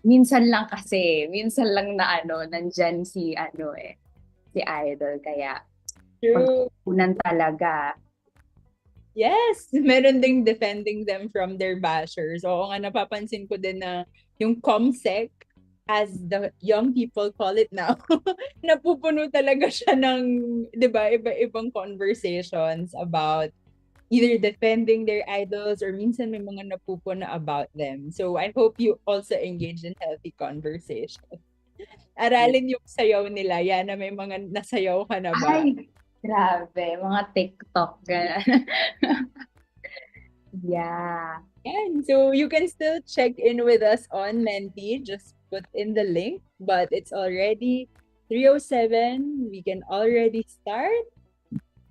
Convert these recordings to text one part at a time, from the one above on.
Minsan lang kasi, minsan lang na nandyan si si Idol. Kaya True. pagkukunan talaga. Yes, meron ding defending them from their bashers. Oo nga, napapansin ko din na yung comsec, as the young people call it now, napupuno talaga siya ng, di ba, iba-ibang conversations about either defending their idols or minsan may mga napupuno about them. So I hope you also engage in healthy conversation. Aralin yung sayaw nila. Yan na may mga nasayaw ka na ba? Ay, grabe. Mga TikTok. Ganun. Yeah. Yan. So you can still check in with us on Menti. Just put in the link. But it's already 3:07. We can already start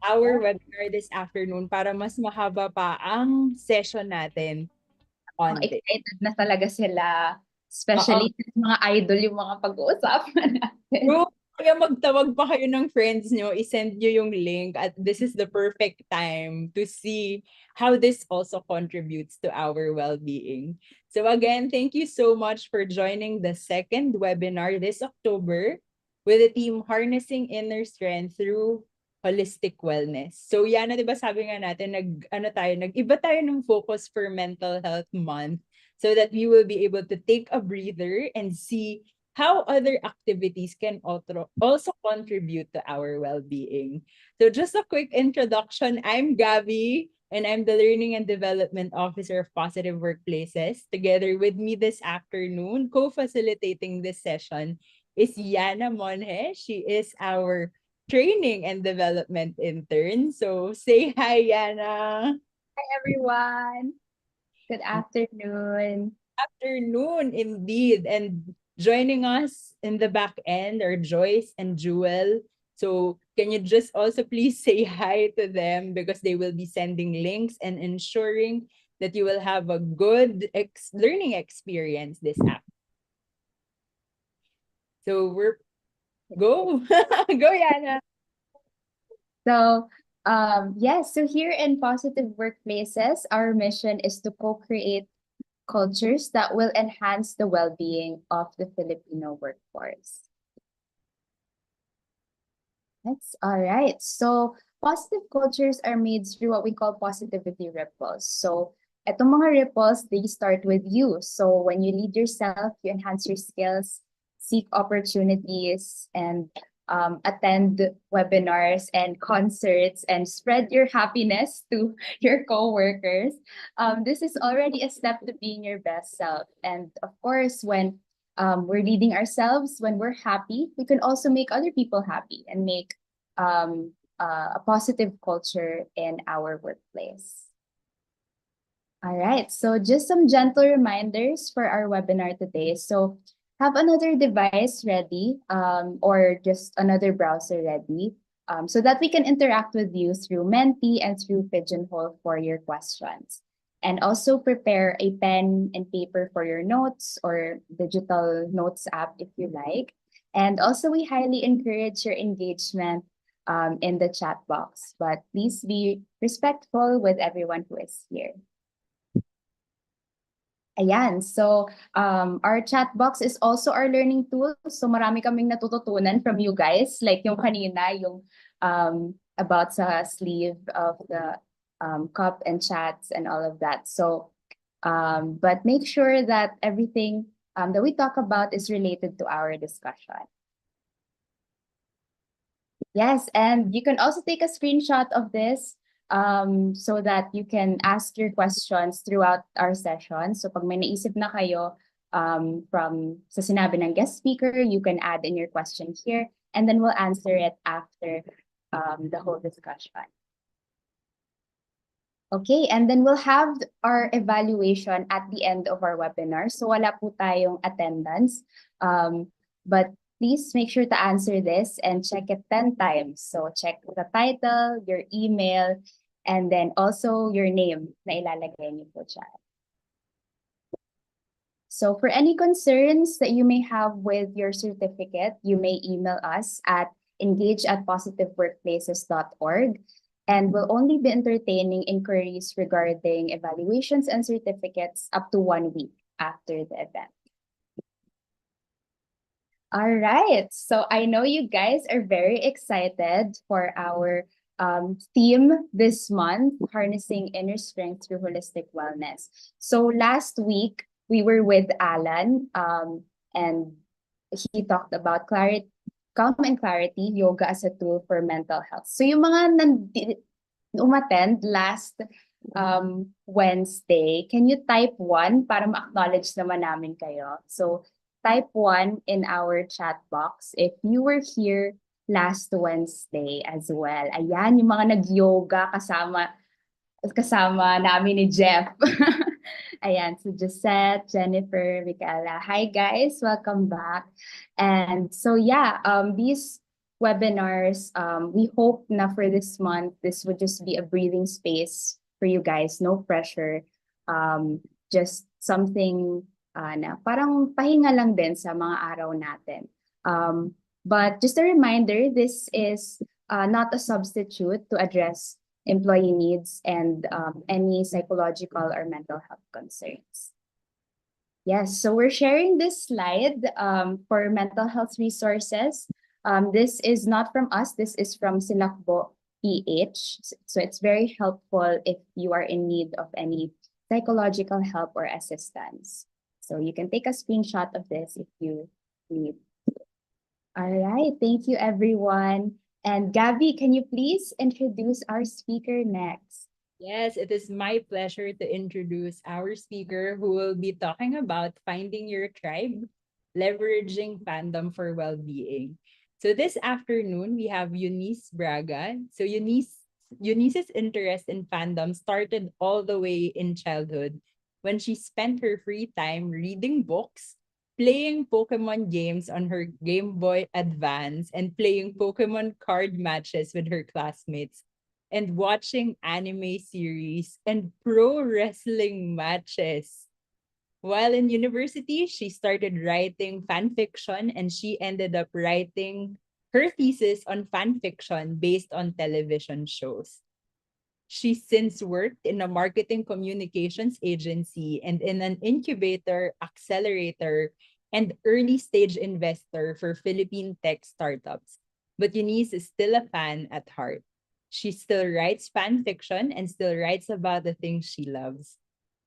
our webinar this afternoon para mas mahaba pa ang session natin Mga on this. excited na talaga sila. Oo. Especially sa mga idol yung mga pag-uusapan natin. True. Kaya magtawag pa kayo ng friends nyo, isend nyo yung link at this is the perfect time to see how this also contributes to our well-being. So again, thank you so much for joining the second webinar this October with the team Harnessing Inner Strength Through Holistic Wellness. So yan na, 'di ba sabi nga natin, nag-iba tayo ng focus for Mental Health Month so that we will be able to take a breather and see how other activities can also contribute to our well-being. So just a quick introduction. I'm Gabby, and I'm the Learning and Development Officer of Positive Workplaces. Together with me this afternoon, co-facilitating this session is Yana Monhe. She is our Training and Development Intern. So say hi, Yana. Hi, everyone. Good afternoon. Afternoon, indeed. And joining us in the back end are Joyce and Jewel. So can you just also please say hi to them because they will be sending links and ensuring that you will have a good learning experience this app. So we're go. Go, Yana. So, yes, so here in Positive Workplaces, our mission is to co-create cultures that will enhance the well-being of the Filipino workforce. That's all right. So, positive cultures are made through what we call positivity ripples. So, etong mga ripples, they start with you. So, when you lead yourself, you enhance your skills, seek opportunities, and attend webinars and concerts and spread your happiness to your coworkers. This is already a step to being your best self. And of course, when we're leading ourselves, when we're happy, we can also make other people happy and make a positive culture in our workplace. All right, so just some gentle reminders for our webinar today. So have another device ready or just another browser ready so that we can interact with you through Menti and through Pigeonhole for your questions. And also prepare a pen and paper for your notes or digital notes app if you like. And also we highly encourage your engagement in the chat box, but please be respectful with everyone who is here. Ayan, so our chat box is also our learning tool. So marami kaming natututunan from you guys. Like yung kanina, yung about sa sleeve of the cup and chats and all of that. So, but make sure that everything that we talk about is related to our discussion. Yes, and you can also take a screenshot of this so that you can ask your questions throughout our session. So pag may naisip na kayo from sa sinabi ng guest speaker, you can add in your question here and then we'll answer it after the whole discussion. Okay, and then we'll have our evaluation at the end of our webinar. So wala po tayong attendance. But please make sure to answer this and check it 10 times. So check the title, your email, and then also your name na ilalagay niyo po dyan. So for any concerns that you may have with your certificate, you may email us at engage@positiveworkplaces.org. And we'll only be entertaining inquiries regarding evaluations and certificates up to 1 week after the event. All right. So I know you guys are very excited for our theme this month, harnessing inner strength through holistic wellness. So last week we were with Alan, and he talked about clarity, calm and clarity, yoga as a tool for mental health. So yung mga umattend last Wednesday, can you type 1 para ma-acknowledge naman namin kayo? So type 1 in our chat box if you were here last Wednesday as well. Ayan, yung mga nag-yoga kasama namin ni Jeff. Ayan, so Josette, Jennifer, Michaela. Hi guys, welcome back. And so yeah, these webinars, we hope na for this month, this would just be a breathing space for you guys, no pressure. Just something na parang pahinga lang din sa mga araw natin. But just a reminder, this is not a substitute to address employee needs and any psychological or mental health concerns. Yes, so we're sharing this slide for mental health resources. This is not from us, this is from Silakbo PH. So it's very helpful if you are in need of any psychological help or assistance. So you can take a screenshot of this if you need. All right, thank you everyone. And Gabby, can you please introduce our speaker next? Yes, it is my pleasure to introduce our speaker who will be talking about finding your tribe, leveraging fandom for well-being. So this afternoon, we have Eunice Braga. So Eunice's interest in fandom started all the way in childhood when she spent her free time reading books, playing Pokemon games on her Game Boy Advance, and playing Pokemon card matches with her classmates and watching anime series and pro wrestling matches. While in university, she started writing fan fiction and she ended up writing her thesis on fan fiction based on television shows. She's since worked in a marketing communications agency and in an incubator, accelerator, and early stage investor for Philippine tech startups. But Eunice is still a fan at heart. She still writes fan fiction and still writes about the things she loves.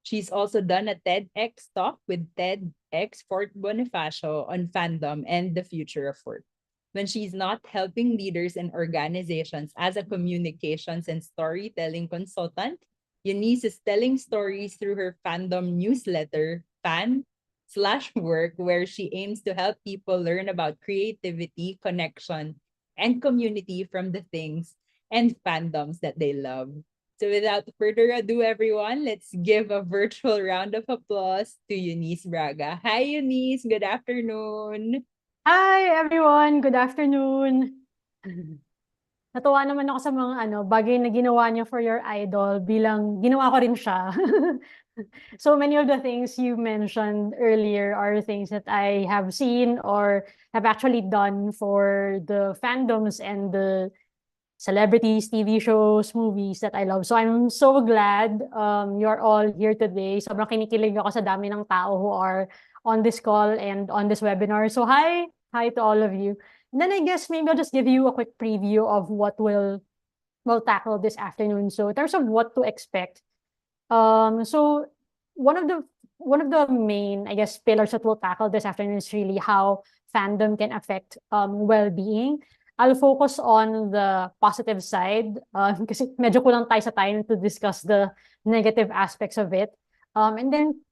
She's also done a TEDx talk with TEDx Fort Bonifacio on fandom and the future of work. When she's not helping leaders and organizations as a communications and storytelling consultant, Eunice is telling stories through her fandom newsletter, Fan/Work, where she aims to help people learn about creativity, connection, and community from the things and fandoms that they love. So without further ado, everyone, let's give a virtual round of applause to Eunice Braga. Hi, Eunice. Good afternoon. Hi everyone, good afternoon. Natuwa naman ako sa mga bagay na ginawa niyo for your idol bilang ginawa ko rin siya. So many of the things you mentioned earlier are things that I have seen or have actually done for the fandoms and the celebrities, TV shows, movies that I love. So I'm so glad you're all here today. Sobrang kinikilig ako sa dami ng tao who are on this call and on this webinar. So hi to all of you. And then I guess maybe I'll just give you a quick preview of what we'll tackle this afternoon. So in terms of what to expect, so one of the main, I guess, pillars that we'll tackle this afternoon is really how fandom can affect well-being. I'll focus on the positive side kasi medyo kulang tayo sa time to discuss the negative aspects of it. And then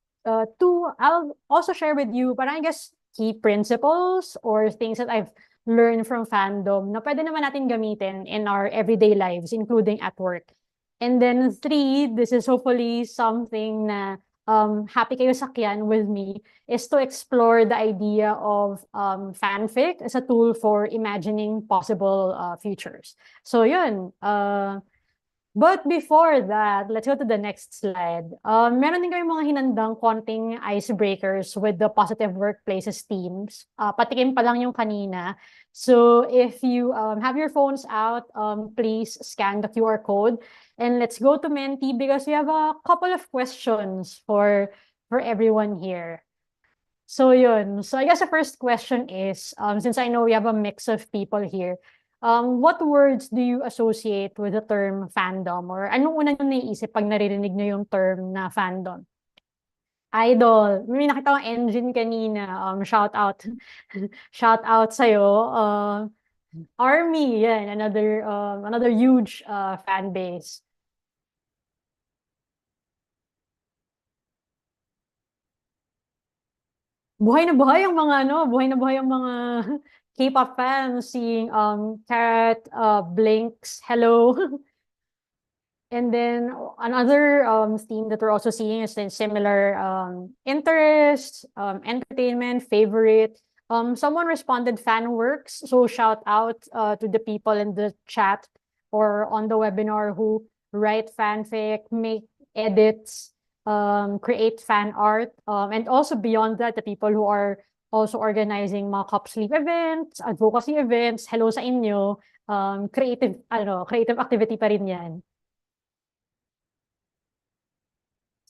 two, I'll also share with you, but I guess key principles or things that I've learned from fandom na pwede naman natin gamitin in our everyday lives, including at work. And then three, this is hopefully something na happy kayo sakyan with me, is to explore the idea of fanfic as a tool for imagining possible futures. So yun, but before that, let's go to the next slide. Meron din kami mga hinandang konting icebreakers with the positive workplaces teams. Patikim pa lang yung kanina. So if you have your phones out, please scan the QR code. And let's go to Menti because we have a couple of questions for everyone here. So yun. So I guess the first question is, since I know we have a mix of people here, what words do you associate with the term fandom? Or anong una nyo naiisip pag naririnig nyo yung term na fandom? Idol. May nakita kong engine kanina. Shout out. Shout out sa'yo. Army, yan. Another huge fan base. Buhay na buhay ang mga buhay na buhay ang mga K-pop fans, seeing Carrot, Blinks, Hello. And then another theme that we're also seeing is in similar interests, entertainment, favorite. Someone responded fan works, so shout out to the people in the chat or on the webinar who write fanfic, make edits, create fan art, and also beyond that, the people who are also organizing mga cup sleep events, advocacy events. Hello sa inyo. Creative activity pa rin yan.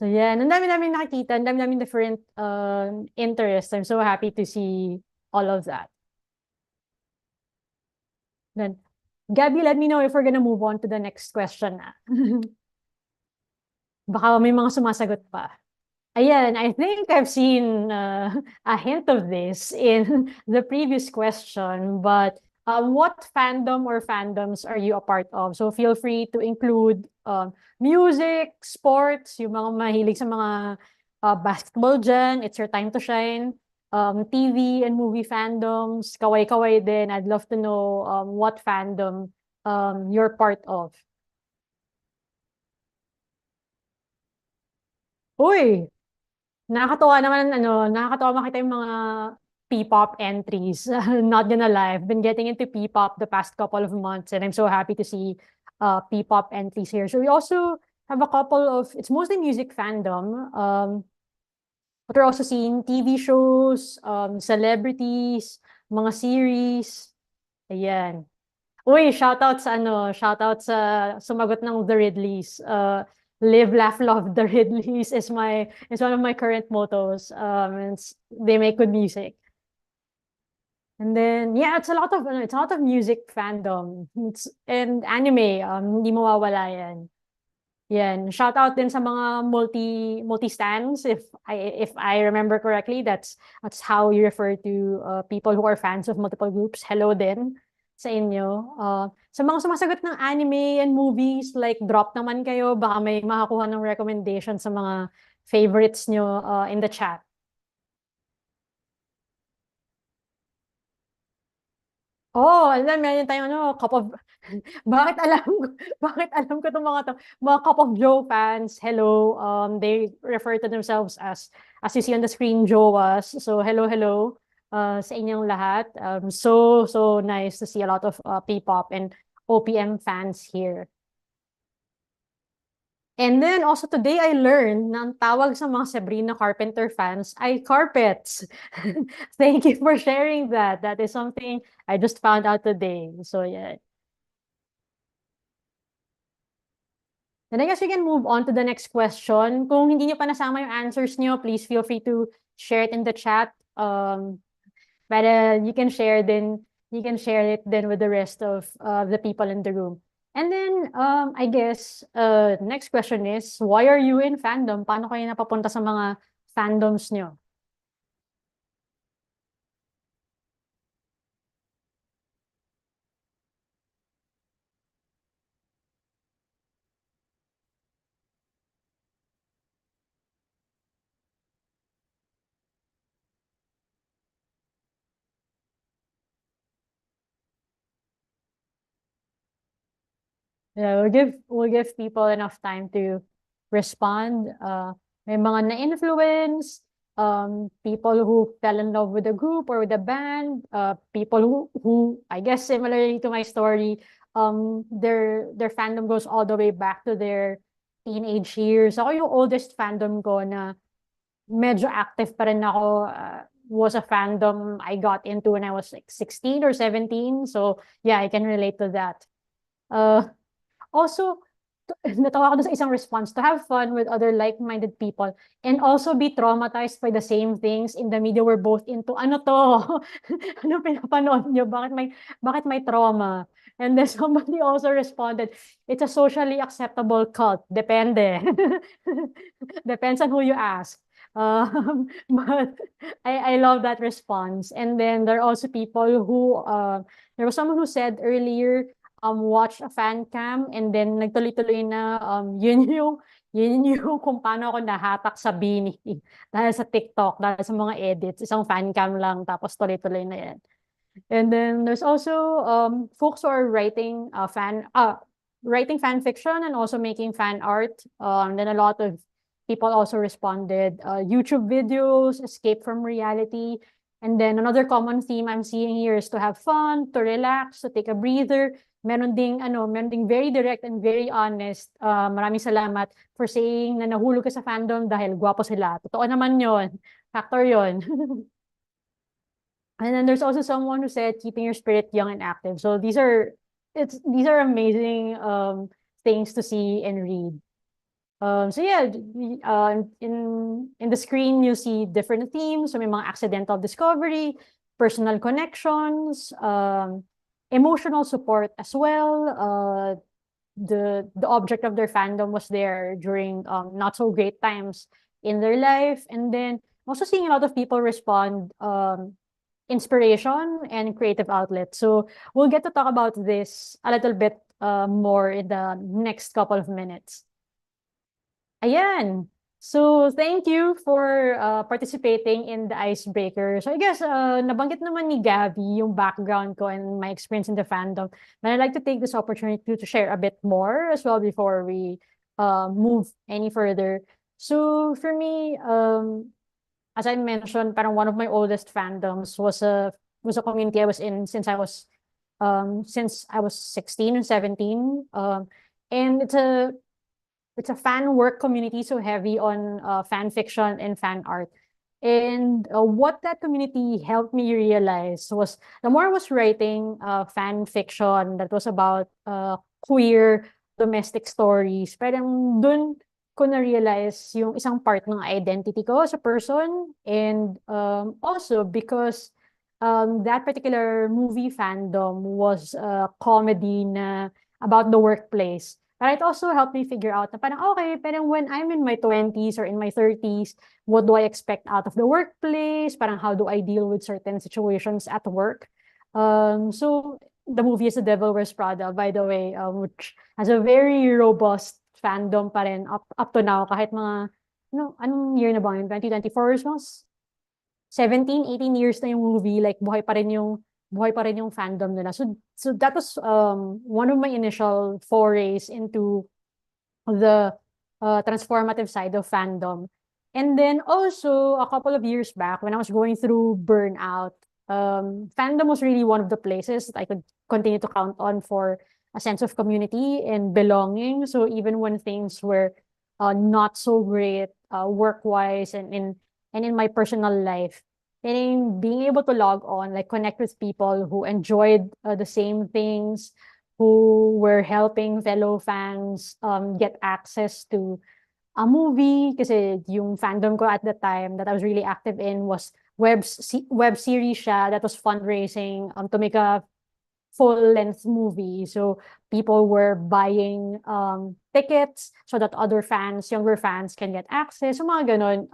So yeah, ang dami-dami nakikita, ang dami-dami different interests. I'm so happy to see all of that. Then, Gabby, let me know if we're gonna move on to the next question na. Baka may mga sumasagot pa. Ayan, I think I've seen a hint of this in the previous question, but what fandom or fandoms are you a part of? So feel free to include music, sports, yung mga mahilig sa mga basketball dyan, it's your time to shine. TV and movie fandoms, kaway-kaway din. I'd love to know what fandom you're part of. Uy, nakakatawa makita yung mga P-pop entries. Not gonna lie, I've been getting into P-pop the past couple of months, and I'm so happy to see P-pop entries here. So we also have a couple of, it's mostly music fandom, but we're also seeing TV shows, celebrities, mga series. Ayan. Uy, shoutout sa sumagot ng The Ridleys. Live, laugh, love the Ridleys is one of my current mottos. And they make good music. And then yeah, it's a lot of music fandom. And anime, hindi mawawala yan. Yan, shout out din sa mga multi stands, if I remember correctly, that's how you refer to people who are fans of multiple groups. Hello din sa inyo. Sa mga sumasagot ng anime and movies, like drop naman kayo, baka may makakuha ng recommendation sa mga favorites nyo in the chat. Oh, alam, meron tayong cup of bakit alam ko itong mga cup of Joe fans. Hello. They refer to themselves as you see on the screen, Joas. So hello sa inyong lahat. So nice to see a lot of P-pop and OPM fans here. And then also today I learned na ang tawag sa mga Sabrina Carpenter fans ay carpets. Thank you for sharing that. That is something I just found out today. So yeah. And I guess we can move on to the next question. Kung hindi nyo pa nasama yung answers nyo, please feel free to share it in the chat. But you can share it then with the rest of the people in the room. And then, I guess, next question is, why are you in fandom? Paano kayo napapunta sa mga fandoms nyo? Yeah, we'll give people enough time to respond. May mga na-influence, people who fell in love with the group or with the band, people who I guess similarly to my story, their fandom goes all the way back to their teenage years. Ako yung oldest fandom ko na medyo active pa rin ako, was a fandom I got into when I was like 16 or 17. So yeah, I can relate to that. Also, natawa ako dun sa isang response, to have fun with other like-minded people and also be traumatized by the same things in the media we're both into. Ano to? Ano pinapanood nyo? Bakit may trauma? And then somebody also responded, it's a socially acceptable cult. Depende. Depends on who you ask. But I love that response. And then there are also people who, there was someone who said earlier, watch a fan cam and then nagtuloy-tuloy na yun yung kung paano ako nahatak sa bini dahil sa TikTok, dahil sa mga edits, isang fan cam lang tapos tuloy-tuloy na yan. And then there's also folks who are writing fan fiction and also making fan art. Then a lot of people also responded, YouTube videos, escape from reality. And then another common theme I'm seeing here is to have fun, to relax, to take a breather. Meron ding very direct and very honest. Maraming salamat for saying na nahulog ka sa fandom dahil gwapo sila. Totoo naman yon. Factor yon. And then there's also someone who said keeping your spirit young and active. So these are amazing things to see and read. So yeah, in the screen you see different themes. So may mga accidental discovery, personal connections, emotional support as well. The object of their fandom was there during not so great times in their life, and then also seeing a lot of people respond inspiration and creative outlet. So we'll get to talk about this a little bit more in the next couple of minutes. Ayan. So thank you for participating in the icebreaker. So I guess nabanggit naman ni Gabby yung background ko and my experience in the fandom. And I'd like to take this opportunity to share a bit more as well before we move any further. So for me, as I mentioned, parang one of my oldest fandoms was a community I was in since I was 16 and 17. And it's a fan work community, so heavy on fan fiction and fan art. And what that community helped me realize was the more I was writing fan fiction that was about queer domestic stories, parang dun ko na-realize yung isang part ng identity ko as a person. And also because that particular movie fandom was a comedy na about the workplace. But it also helped me figure out na parang, okay, parang when I'm in my 20s or in my 30s, what do I expect out of the workplace? Parang how do I deal with certain situations at work? So the movie is The Devil Wears Prada, by the way, which has a very robust fandom pa rin up to now. Kahit mga, anong year na ba yun? 2024 was 17, 18 years na yung movie, like buhay pa rin yung fandom nila. So that was one of my initial forays into the transformative side of fandom. And then also a couple of years back when I was going through burnout, fandom was really one of the places that I could continue to count on for a sense of community and belonging. So even when things were not so great work-wise and in my personal life, and being able to log on, like connect with people who enjoyed the same things, who were helping fellow fans get access to a movie. Kasi yung fandom ko at the time that I was really active in was web series siya that was fundraising to make a full-length movie. So people were buying tickets so that other fans, younger fans, can get access. So mga ganon.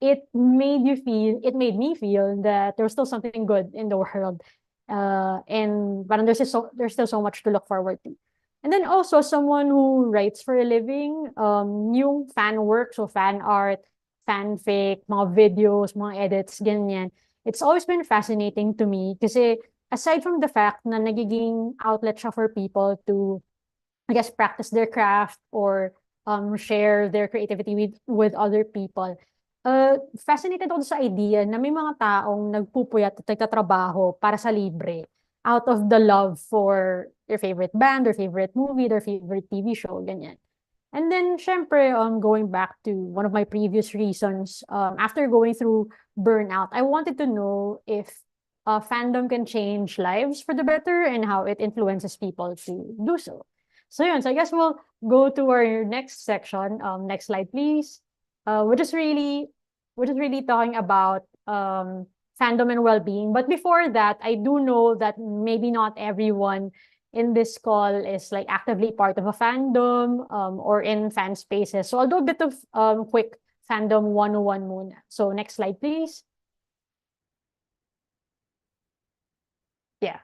It made me feel that there was still something good in the world. And parang there's still so much to look forward to. And then also someone who writes for a living, yung fan work, so fan art, fanfic, mga videos, mga edits, ganyan. It's always been fascinating to me kasi aside from the fact na nagiging outlet siya for people to, I guess, practice their craft or share their creativity with other people, fascinated ako sa idea na may mga taong nagpupuyat at nagtatrabaho para sa libre out of the love for their favorite band, their favorite movie, their favorite TV show, ganyan. And then, syempre, going back to one of my previous reasons, after going through burnout, I wanted to know if fandom can change lives for the better and how it influences people to do so. So yun, so I guess we'll go to our next section. Next slide, please. Which is really talking about fandom and well-being. But before that, I do know that maybe not everyone in this call is like actively part of a fandom or in fan spaces. So I'll do a bit of quick fandom 101 muna. So next slide, please. Yeah.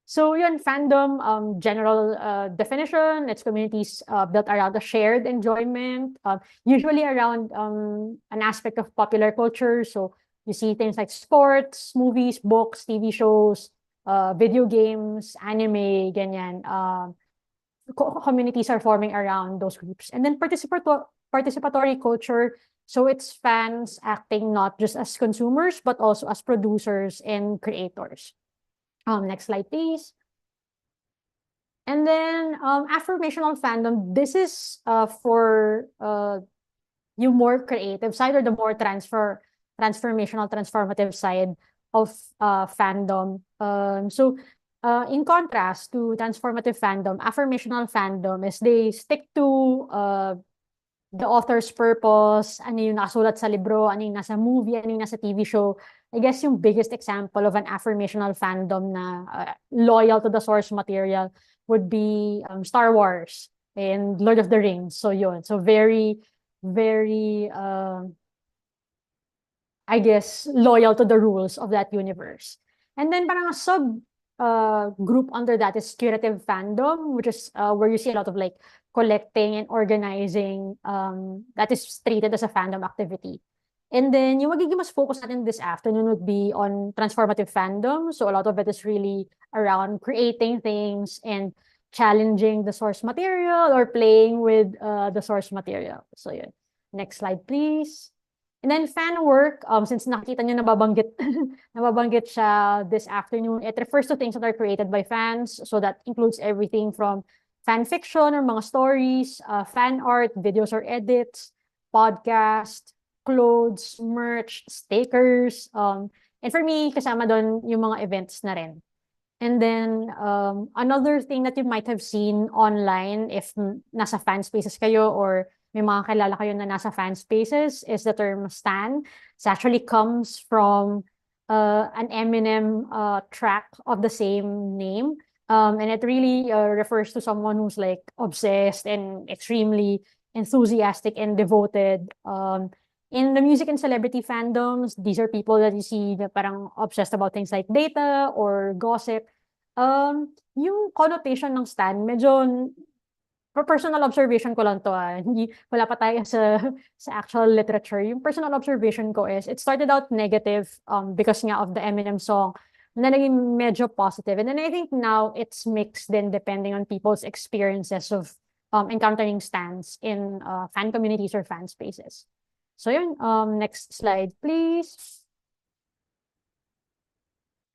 So yun, fandom, general definition, it's communities built around a shared enjoyment, usually around an aspect of popular culture. So you see things like sports, movies, books, TV shows, video games, anime, ganyan. Communities are forming around those groups. And then participatory culture. So it's fans acting not just as consumers, but also as producers and creators. Next slide, please. And then affirmational fandom, this is for yung more creative side or the more transformative side of fandom. So in contrast to transformative fandom, affirmational fandom is they stick to the author's purpose, ano yung nakasulat sa libro, ano yung nasa movie, ano yung nasa TV show. I guess yung biggest example of an affirmational fandom na loyal to the source material would be Star Wars and Lord of the Rings. So yun. So very, very, I guess, loyal to the rules of that universe. And then parang a sub group under that is curative fandom, which is where you see a lot of like collecting and organizing that is treated as a fandom activity. And then yung magiging mas focus natin this afternoon would be on transformative fandom. So a lot of it is really around creating things and challenging the source material or playing with the source material. So yun. Next slide, please. And then fan work, since nakita nyo nababanggit siya this afternoon, it refers to things that are created by fans. So that includes everything from fan fiction or mga stories, fan art, videos or edits, podcast, clothes, merch, stickers. And for me, kasama doon yung mga events na rin. And then another thing that you might have seen online if nasa fan spaces kayo or may mga kilala kayo na nasa fan spaces is the term stan. It actually comes from an Eminem track of the same name. And it really refers to someone who's like obsessed and extremely enthusiastic and devoted. In the music and celebrity fandoms, these are people that you see na parang obsessed about things like data or gossip. Yung connotation ng stan, medyo for personal observation ko lang to hindi wala pa tayo sa actual literature. Yung personal observation ko is it started out negative because nga of the Eminem song na naging medyo positive. And then I think now it's mixed then depending on people's experiences of encountering stans in fan communities or fan spaces. So yun, next slide, please.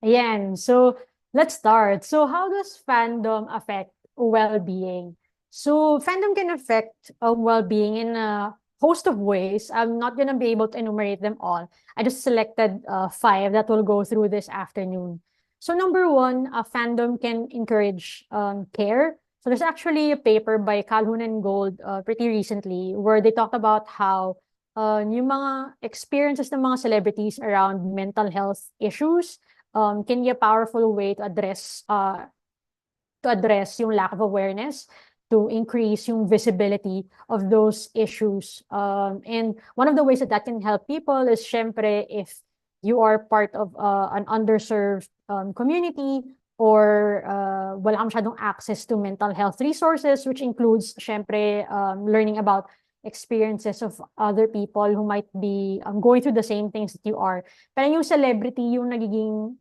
Ayan, so let's start. So how does fandom affect well-being? So fandom can affect well-being in a host of ways. I'm not gonna be able to enumerate them all. I just selected 5 that will go through this afternoon. So number 1, fandom can encourage care. So there's actually a paper by Calhoun and Gold pretty recently where they talked about how yung mga experiences ng mga celebrities around mental health issues can be a powerful way to address yung lack of awareness, to increase yung visibility of those issues. And one of the ways that can help people is syempre if you are part of an underserved community or wala kang masyadong access to mental health resources, which includes syempre learning about experiences of other people who might be going through the same things that you are. Pero yung celebrity, yung nagiging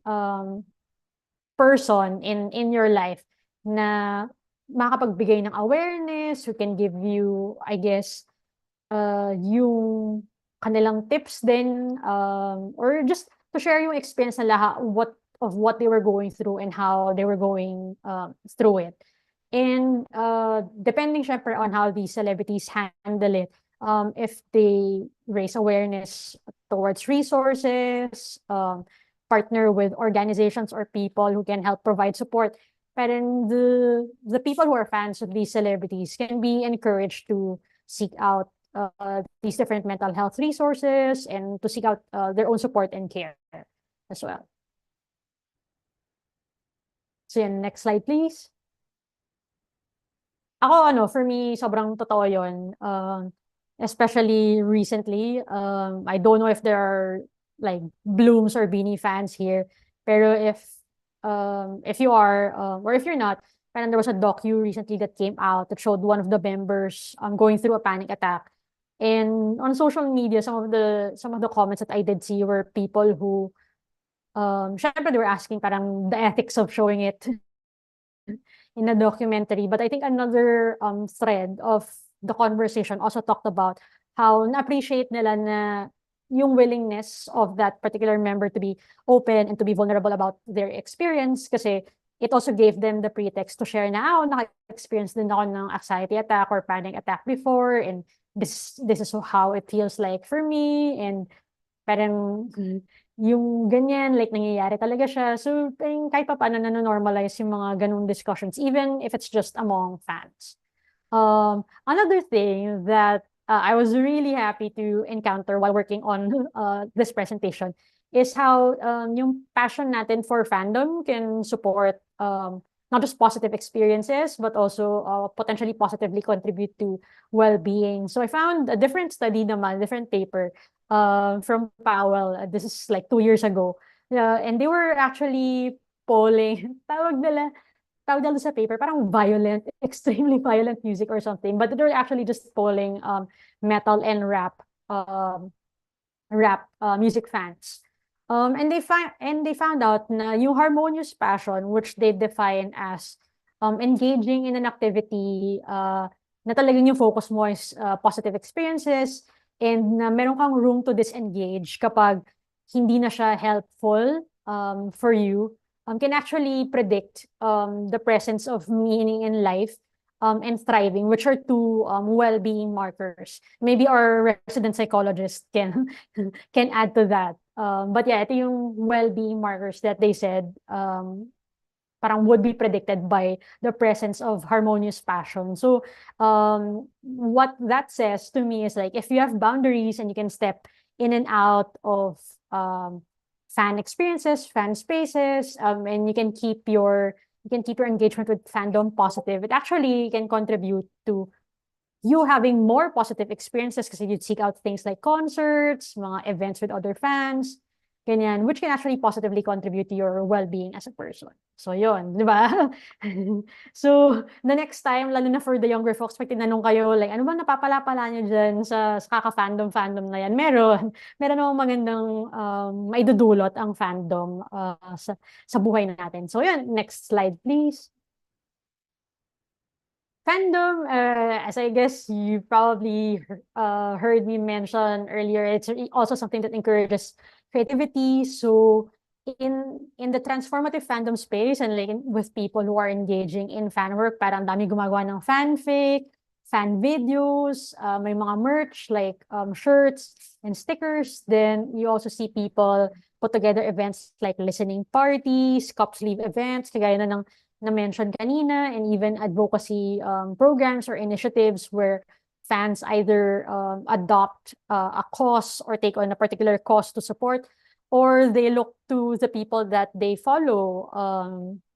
person in your life na makapagbigay ng awareness, who can give you, I guess, yung kanilang tips din, or just to share yung experience nila what they were going through and how they were going through it. And depending syempre on how these celebrities handle it, if they raise awareness towards resources, partner with organizations or people who can help provide support, parang the people who are fans of these celebrities can be encouraged to seek out these different mental health resources and to seek out their own support and care as well. So yan, next slide please. Ako for me, sobrang totoo yun. Especially recently, I don't know if there are like Blooms or Beanie fans here, pero if you are, or if you're not, parang there was a docu recently that came out that showed one of the members going through a panic attack. And on social media, some of the comments that I did see were people who, syempre they were asking parang the ethics of showing it in a documentary. But I think another thread of the conversation also talked about how na-appreciate nila na yung willingness of that particular member to be open and to be vulnerable about their experience kasi it also gave them the pretext to share na, naka-experience din ako ng anxiety attack or panic attack before, and this is how it feels like for me, and parang yung ganyan, like nangyayari talaga siya. So, kahit pa paano nanonormalize yung mga ganung discussions, even if it's just among fans. Another thing that I was really happy to encounter while working on this presentation is how yung passion natin for fandom can support not just positive experiences, but also potentially positively contribute to well-being. So I found a different study naman, different paper from Powell. This is like 2 years ago. And they were actually polling, tawag nila sa paper, parang violent, extremely violent music or something. But they were actually just polling metal and rap music fans. And they found out na yung harmonious passion, which they define as engaging in an activity na talagang yung focus mo is positive experiences, and na meron kang room to disengage kapag hindi na siya helpful for you, can actually predict the presence of meaning in life and thriving, which are two well-being markers. Maybe our resident psychologist can add to that. But yeah, ito yung well-being markers that they said parang would be predicted by the presence of harmonious passion. So what that says to me is like, if you have boundaries and you can step in and out of fan experiences, fan spaces, and you can keep your engagement with fandom positive, it actually can contribute to you having more positive experiences kasi you'd seek out things like concerts, mga events with other fans, ganyan, which can actually positively contribute to your well-being as a person. So yun, di ba? So the next time, lalo na for the younger folks, pag tinanong kayo, like, ano ba napapala-pala nyo dyan sa kaka-fandom na yan? Meron namang magandang maidudulot ang fandom sa buhay natin. So yun, next slide please. Fandom, as I guess you probably heard me mention earlier, it's also something that encourages creativity. So in the transformative fandom space and like with people who are engaging in fan work, parang dami gumagawa ng fanfic, fan videos, may mga merch like shirts and stickers. Then you also see people put together events like listening parties, cup sleeve events, kagaya na mention kanina, and even advocacy programs or initiatives where fans either adopt a cause or take on a particular cause to support, or they look to the people that they follow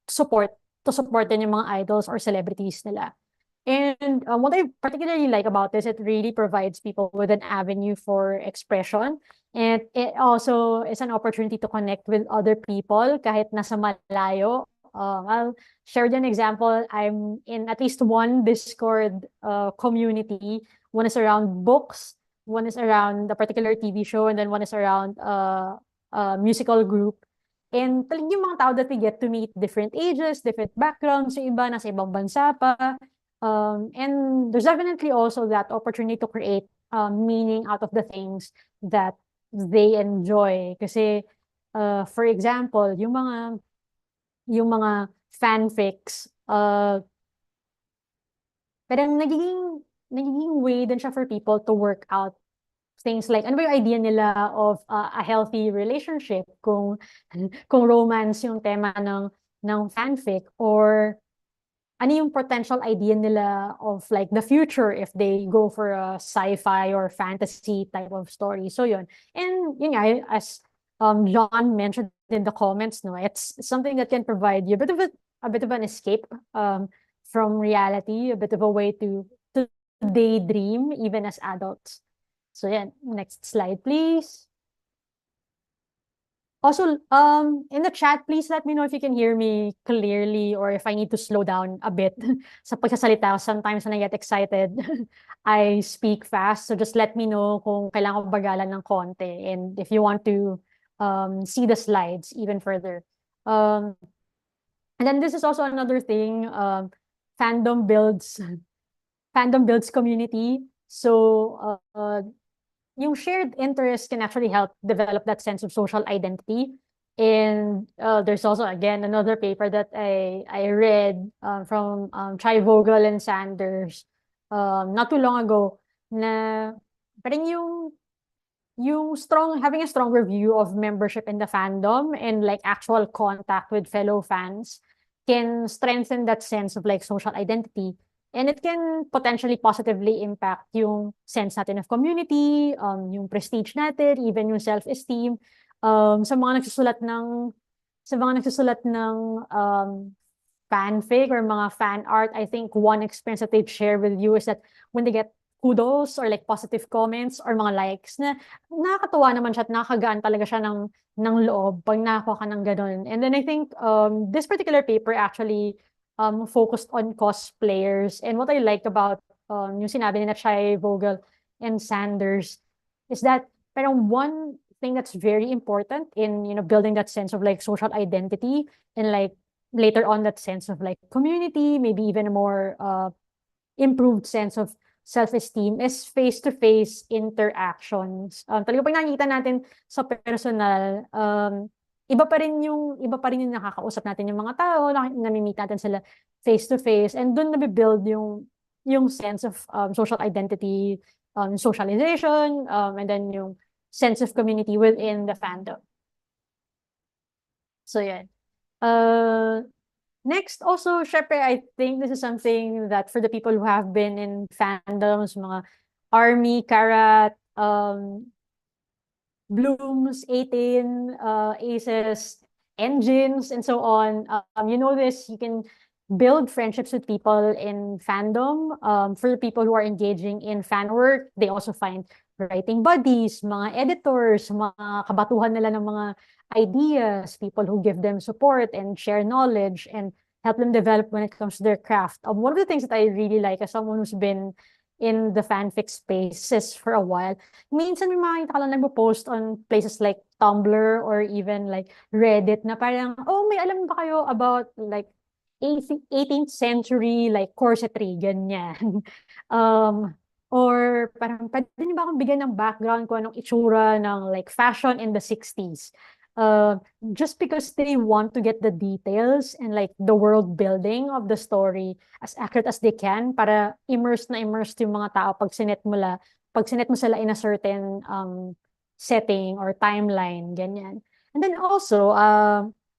to support din yung mga idols or celebrities nila. And what I particularly like about this, it really provides people with an avenue for expression. And it also is an opportunity to connect with other people kahit nasa malayo. I'll share an example. I'm in at least one Discord community. One is around books, one is around a particular TV show, and then one is around a musical group. And talagang yung mga tao that we get to meet different ages, different backgrounds, yung iba nasa ibang bansa pa. And there's definitely also that opportunity to create meaning out of the things that they enjoy. Kasi, for example, yung mga fanfics, parang nagiging way din siya for people to work out things like, ano ba yung idea nila of a healthy relationship, kung romance yung tema fanfic, or ano yung potential idea nila of like the future if they go for a sci-fi or fantasy type of story. So yun. And yun nga, as John mentioned in the comments, no, it's something that can provide you a bit of an escape from reality, a bit of a way to daydream even as adults. So yeah, next slide, please. Also, in the chat, please let me know if you can hear me clearly or if I need to slow down a bit sa pagsasalita. Sometimes when I get excited, I speak fast. So just let me know kung kailangan ko bagalan ng konti and if you want to see the slides even further. And then this is also another thing, fandom builds community. So yung shared interest can actually help develop that sense of social identity. And there's also, again, another paper that I read from Chai Vogel and Sanders not too long ago, na parang having a stronger view of membership in the fandom and like actual contact with fellow fans can strengthen that sense of like social identity. And it can potentially positively impact yung sense natin of community, yung prestige natin, even yung self-esteem. Sa mga nagsusulat ng fanfic or mga fan art, I think one experience that they'd share with you is that when they get kudos or like positive comments or mga likes, na nakakatuwa naman siya at nakakagaan talaga siya ng loob pag nakakuha ka ng ganun. And then I think this particular paper actually focused on cosplayers. And what I liked about yung sinabi ni Chai Vogel and Sanders is that parang one thing that's very important in building that sense of like social identity and like later on that sense of like community, maybe even a more improved sense of self-esteem is face-to-face interactions. Talaga pag nakikita natin sa personal, iba pa rin yung nakakausap natin yung mga tao, nami-meet natin sila face-to-face, and doon nabibuild yung sense of social identity, socialization, and then yung sense of community within the fandom. So yeah. Next, also, syempre, I think this is something that for the people who have been in fandoms, mga Army, Karat, Blooms, 18, Aces, Engines, and so on. You know this, you can build friendships with people in fandom. For the people who are engaging in fan work, they also find writing buddies, mga editors, mga kabatuhan nila ng mga ideas, people who give them support and share knowledge and help them develop when it comes to their craft. One of the things that I really like as someone who's been in the fanfic spaces for a while, minsan may makikita ka lang nagpo-post on places like Tumblr or even like Reddit na parang, oh, may alam ba kayo about like 18th century like corsetry, ganyan. Or parang pwede niyo ba akong bigyan ng background kung anong itsura ng like fashion in the 60s? Just because they want to get the details and like the world building of the story as accurate as they can para immerse yung mga tao pag sinet mo sila in a certain setting or timeline, ganyan. And then also,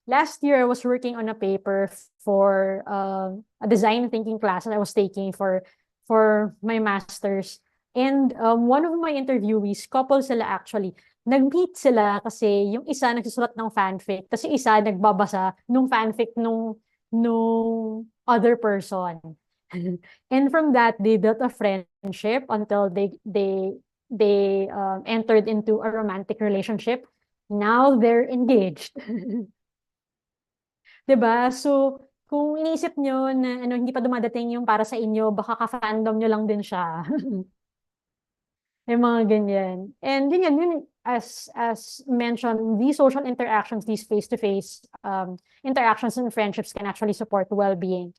last year I was working on a paper for a design thinking class that I was taking for my master's. And one of my interviewees, couple sila actually, nag-meet sila kasi yung isa nagsusulat ng fanfic, kasi isa nagbabasa nung fanfic nung other person. And from that, they built a friendship until they entered into a romantic relationship. Now they're engaged. 'Di ba? So, kung iniisip nyo na hindi pa dumadating yung para sa inyo, baka ka-fandom nyo lang din siya. Yung mga ganyan. And yun, as mentioned, these social interactions, these face-to-face interactions and friendships can actually support well-being.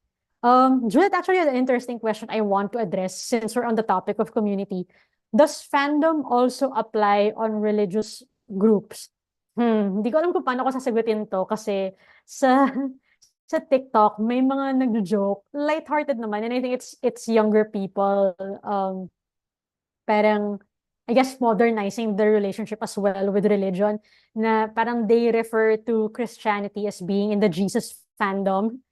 Juliet actually had an interesting question I want to address since we're on the topic of community. Does fandom also apply on religious groups? Hindi ko alam kung paano ko sasagutin to kasi sa TikTok may mga nagjo-joke, lighthearted naman, and I think it's younger people parang, I guess, modernizing their relationship as well with religion, na parang they refer to Christianity as being in the Jesus fandom.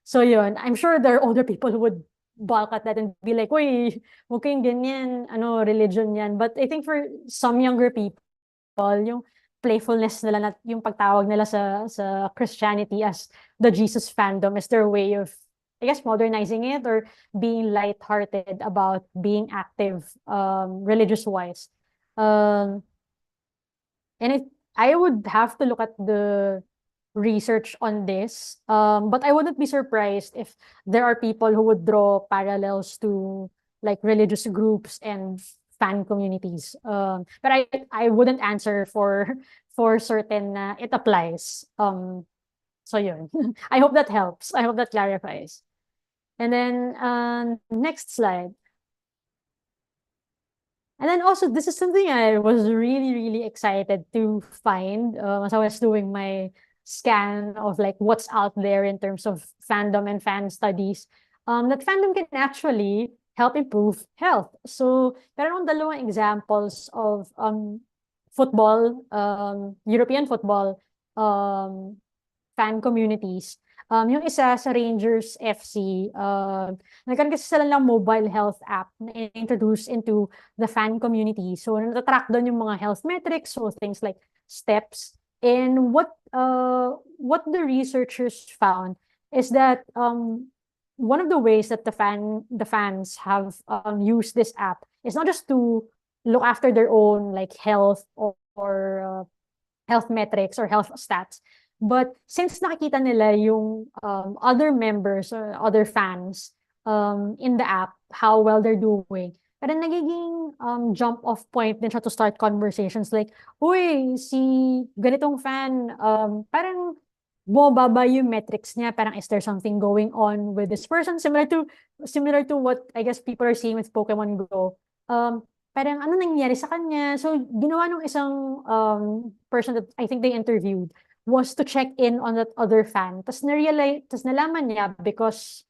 So yun, I'm sure there are older people who would balk at that and be like, uy, huwag kayong ganyan, religion yan. But I think for some younger people, yung playfulness nila, yung pagtawag nila sa Christianity as the Jesus fandom is their way of, I guess, modernizing it or being lighthearted about being active religious-wise. And I would have to look at the research on this, but I wouldn't be surprised if there are people who would draw parallels to like religious groups and fan communities. But I wouldn't answer for certain it applies. So yun. I hope that helps. I hope that clarifies. And then next slide. And then also, this is something I was really, really excited to find as I was doing my scan of like what's out there in terms of fandom and fan studies. That fandom can actually help improve health. So, meron dalawang examples of football, European football fan communities. Yung isa sa Rangers FC, nagkaroon kasi sila ng mobile health app na introduced into the fan community. So, natatrack doon yung mga health metrics, so things like steps. And what the researchers found is that one of the ways that the fans have used this app is not just to look after their own like health or health metrics or health stats, but since nakikita nila yung other members or other fans in the app, how well they're doing, parang nagiging jump off point din siya to start conversations like, uy, si ganitong fan, parang bumababa yung metrics niya, parang is there something going on with this person? Similar to what I guess people are seeing with Pokemon Go. Parang ano nangyari sa kanya? So, ginawa nung isang person that I think they interviewed was to check in on that other fan. Tapos nalaman niya because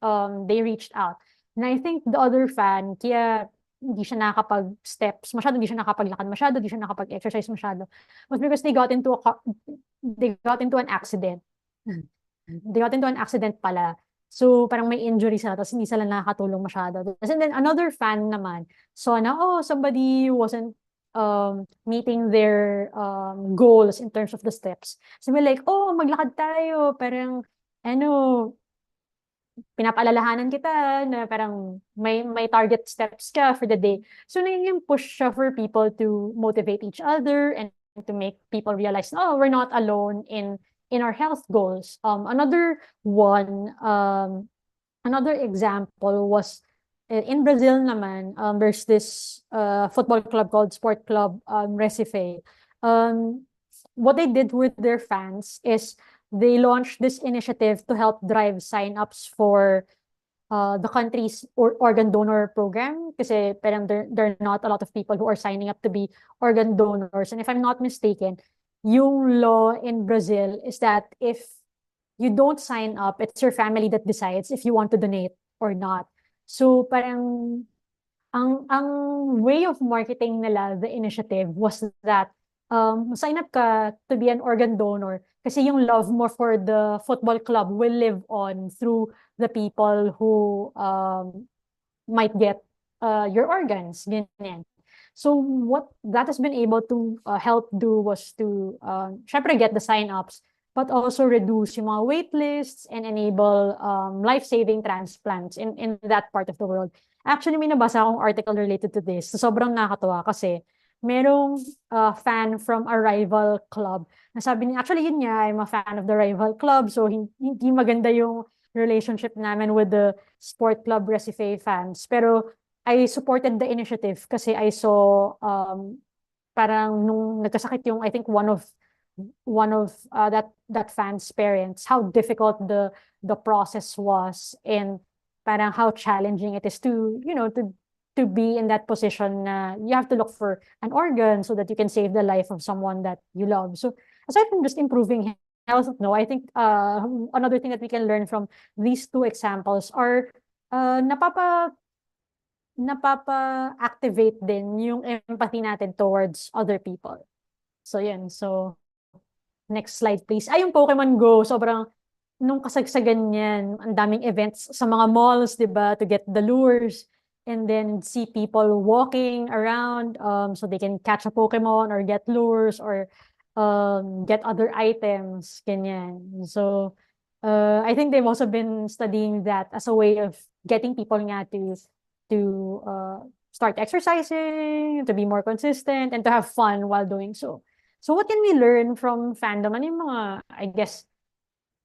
they reached out. And I think the other fan, kaya hindi siya nakakapag-steps masyado, hindi siya nakapaglakad masyado, hindi siya nakapag-exercise masyado, was because they got into an accident. They got into an accident pala. So, parang may injury sila, tapos hindi sila nakakatulong masyado. And then another fan naman, saw na, somebody wasn't meeting their goals in terms of the steps. So, we're like, maglakad tayo. Parang, pinapaalalahanan kita na parang may target steps ka for the day. So, naging push siya for people to motivate each other and to make people realize, we're not alone in our health goals. Another example was in Brazil naman, there's this football club called Sport Club Recife. What they did with their fans is they launched this initiative to help drive sign-ups for the country's organ donor program kasi parang there are not a lot of people who are signing up to be organ donors. And if I'm not mistaken, yung law in Brazil is that if you don't sign up, it's your family that decides if you want to donate or not. So parang ang way of marketing nila the initiative was that sign up ka to be an organ donor kasi yung love mo for the football club will live on through the people who might get your organs, ganyan. So what that has been able to help do was to syempre get the sign-ups, but also reduce yung mga wait lists and enable life-saving transplants in that part of the world. Actually, may nabasa akong article related to this. So, sobrang nakakatuwa kasi merong fan from a rival club. Nasabi niya, actually yun nga, I'm a fan of the rival club. So, hindi maganda yung relationship namin with the Sport Club Recife fans. Pero, I supported the initiative kasi I saw parang nung nagkasakit yung, I think one of that fan's parents, how difficult the process was and parang how challenging it is to, to be in that position na you have to look for an organ so that you can save the life of someone that you love. So aside from just improving health, I think another thing that we can learn from these two examples are napapa-activate din yung empathy natin towards other people. So, yan. So, next slide, please. Yung Pokemon Go, sobrang nung kasagsagan niyan, ang daming events sa mga malls, di ba, to get the lures. And then see people walking around so they can catch a Pokemon or get lures or get other items, ganyan. So, I think they've also been studying that as a way of getting people nga to start exercising, to be more consistent, and to have fun while doing so. So what can we learn from fandom? Ano yung mga, I guess,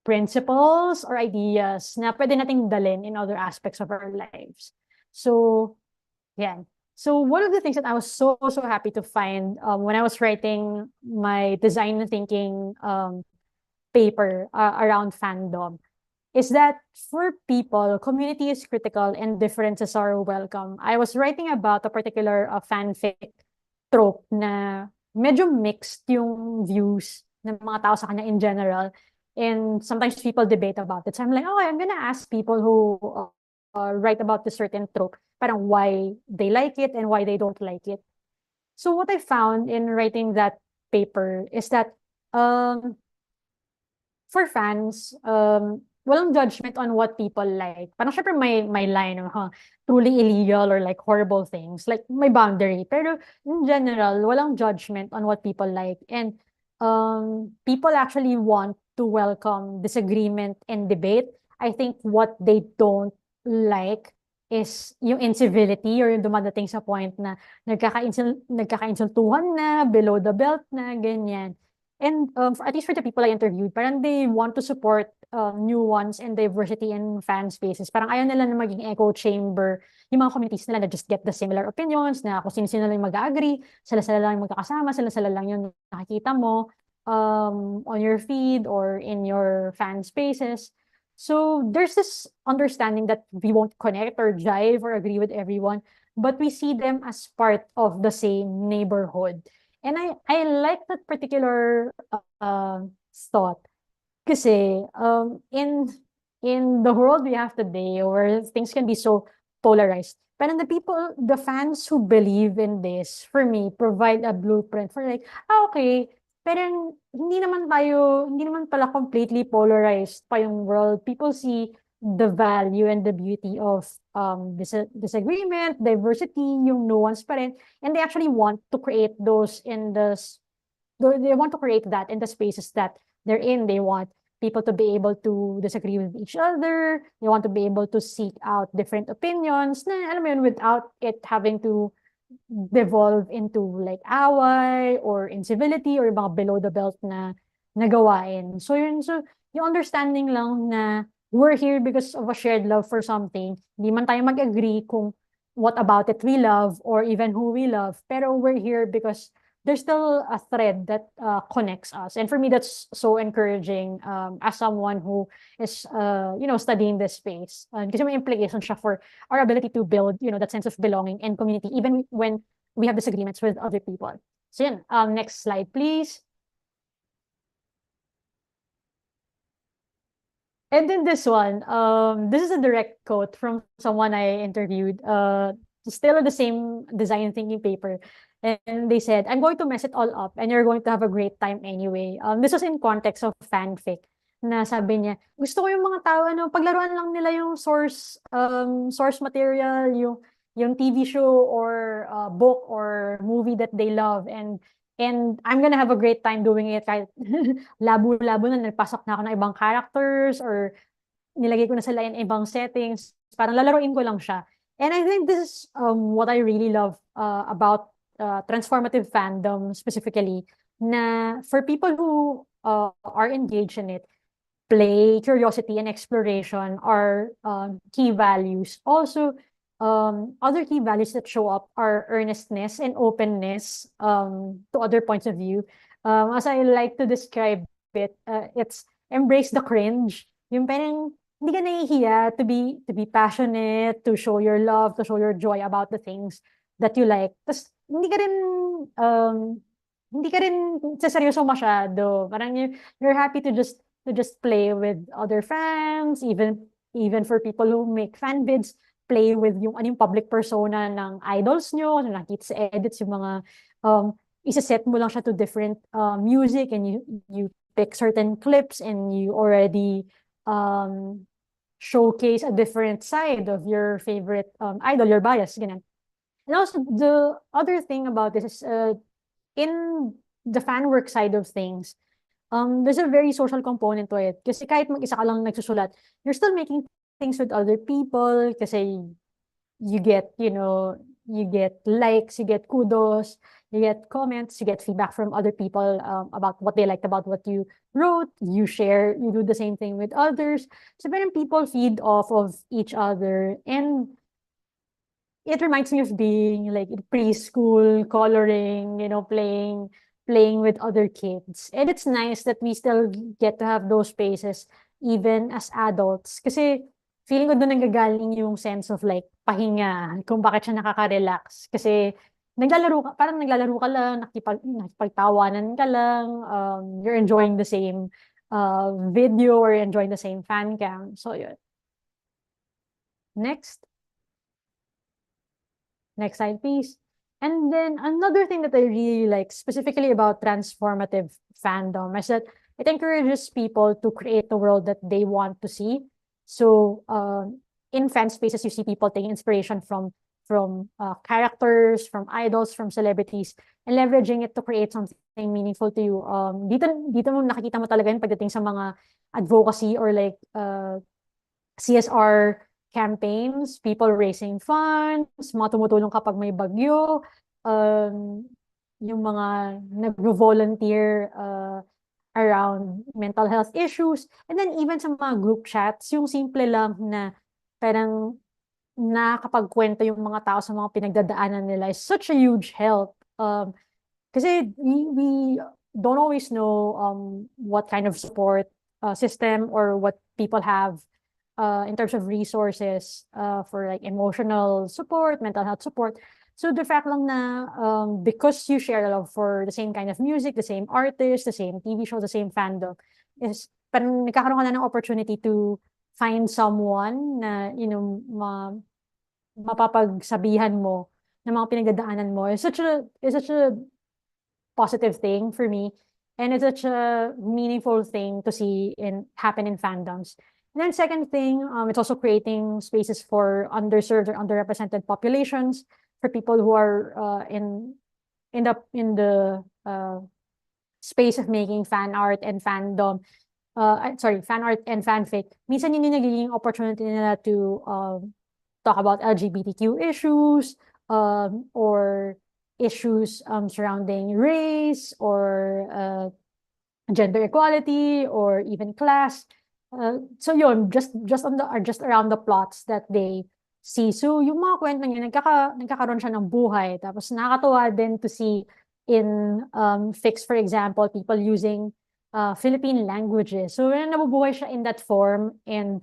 principles or ideas na pwede nating dalhin in other aspects of our lives? So, yeah. So one of the things that I was so happy to find when I was writing my design thinking paper around fandom is that for people, community is critical and differences are welcome. I was writing about a particular fanfic trope na medyo mixed yung views ng mga tao sa kanya in general. And sometimes people debate about it. So I'm like, oh, I'm gonna ask people who write about this certain trope, parang why they like it and why they don't like it. So what I found in writing that paper is that for fans, walang judgment on what people like. Parang syempre may line of truly illegal or like horrible things. Like may boundary. Pero in general, walang judgment on what people like. And people actually want to welcome disagreement and debate. I think what they don't like is yung incivility or yung dumadating sa point na nagkakainsultuhan na, below the belt na, ganyan. And at least for the people I interviewed, parang they want to support nuance and diversity in fan spaces. Parang ayaw nila na maging echo chamber yung mga communities nila na just get the similar opinions, na kung sino-sino lang mag-agree, sila-sila lang yung magkakasama, sila-sila lang yung nakikita mo on your feed or in your fan spaces. So there's this understanding that we won't connect or jive or agree with everyone, but we see them as part of the same neighborhood. And I like that particular thought kasi in the world we have today where things can be so polarized, pero the fans who believe in this, for me, provide a blueprint for like, okay, pero hindi naman pala completely polarized pa yung world. People see the value and the beauty of disagreement, diversity, yung nuance pa rin. And they actually want to create they want to create that in the spaces that they're in. They want people to be able to disagree with each other. They want to be able to seek out different opinions na, alam mo yun, without it having to devolve into like away or incivility or mga below the belt na gawain. So yung understanding lang na we're here because of a shared love for something. Hindi man tayo mag-agree kung what about it we love or even who we love, pero we're here because there's still a thread that connects us. And for me, that's so encouraging as someone who is, studying this space. Kasi may implication siya for our ability to build, that sense of belonging and community, even when we have disagreements with other people. So yun, next slide, please. And then this one, this is a direct quote from someone I interviewed, still on the same design thinking paper. And they said, I'm going to mess it all up and you're going to have a great time anyway. This was in context of fanfic. Na sabi niya, gusto ko yung mga tao, paglaruan lang nila yung source material, yung TV show or book or movie that they love. And I'm gonna have a great time doing it kahit labo-labo na nagpasok na ako ng ibang characters or nilagay ko na sila in ibang settings. Parang lalaroin ko lang siya. And I think this is what I really love about transformative fandom specifically, na for people who are engaged in it, play, curiosity, and exploration are key values. Also, other key values that show up are earnestness and openness to other points of view. As I like to describe it, it's embrace the cringe. Yung parang hindi ka nahihiya to be passionate, to show your love, to show your joy about the things that you like. Tapos hindi ka rin seryoso masyado. Parang you're happy to just play with other fans, even for people who make fan vids, play with yung public persona ng idols nyo, nakita sa edits yung mga isa-set mo lang siya to different music and you pick certain clips and you already showcase a different side of your favorite idol, your bias, ganun. And also, the other thing about this is in the fan work side of things, there's a very social component to it. Kasi kahit mag-isa ka lang nagsusulat, you're still making things with other people kasi you get, you get likes, you get kudos, you get comments, you get feedback from other people about what they liked about what you wrote. You share, you do the same thing with others. So parang people feed off of each other. And it reminds me of being like in preschool, coloring, playing with other kids. And it's nice that we still get to have those spaces even as adults. Kasi feeling ko doon nanggagaling yung sense of like pahinga, kung bakit siya nakaka-relax. Kasi parang naglalaro ka lang, nakipagtawanan ka lang, you're enjoying the same video or enjoying the same fan cam. So yun. Next slide, please. And then another thing that I really like specifically about transformative fandom is that it encourages people to create the world that they want to see. So in fan spaces, you see people taking inspiration from characters, from idols, from celebrities, and leveraging it to create something meaningful to you. Dito mo nakikita mo talaga yun pagdating sa mga advocacy or like CSR campaigns, people raising funds, mga tumutulong kapag may bagyo, yung mga nag-volunteer around mental health issues, and then even sa mga group chats, yung simple lang na parang nakakapagkwento yung mga tao sa mga pinagdadaanan nila is such a huge help. Kasi we don't always know what kind of support system or what people have in terms of resources for like emotional support, mental health support. So the fact lang na because you share a love for the same kind of music, the same artist, the same TV show, the same fandom, is parang nagkakaroon ka na ng opportunity to find someone na, mapapagsabihan mo ng mga pinagdadaanan mo. It's such a positive thing for me. And it's such a meaningful thing to see happen in fandoms. And then second thing, it's also creating spaces for underserved or underrepresented populations, for people who are in the space of making fan art and fandom. Fan art and fanfic. Minsan yun yung nagiging opportunity nila to talk about LGBTQ issues or issues surrounding race or gender equality or even class. So yun, just around the plots that they see. So yung mga kwentong yun, nagkakaroon siya ng buhay. Tapos nakakatuwa din to see in fics, for example, people using Philippine languages. So nabubuhay siya in that form, and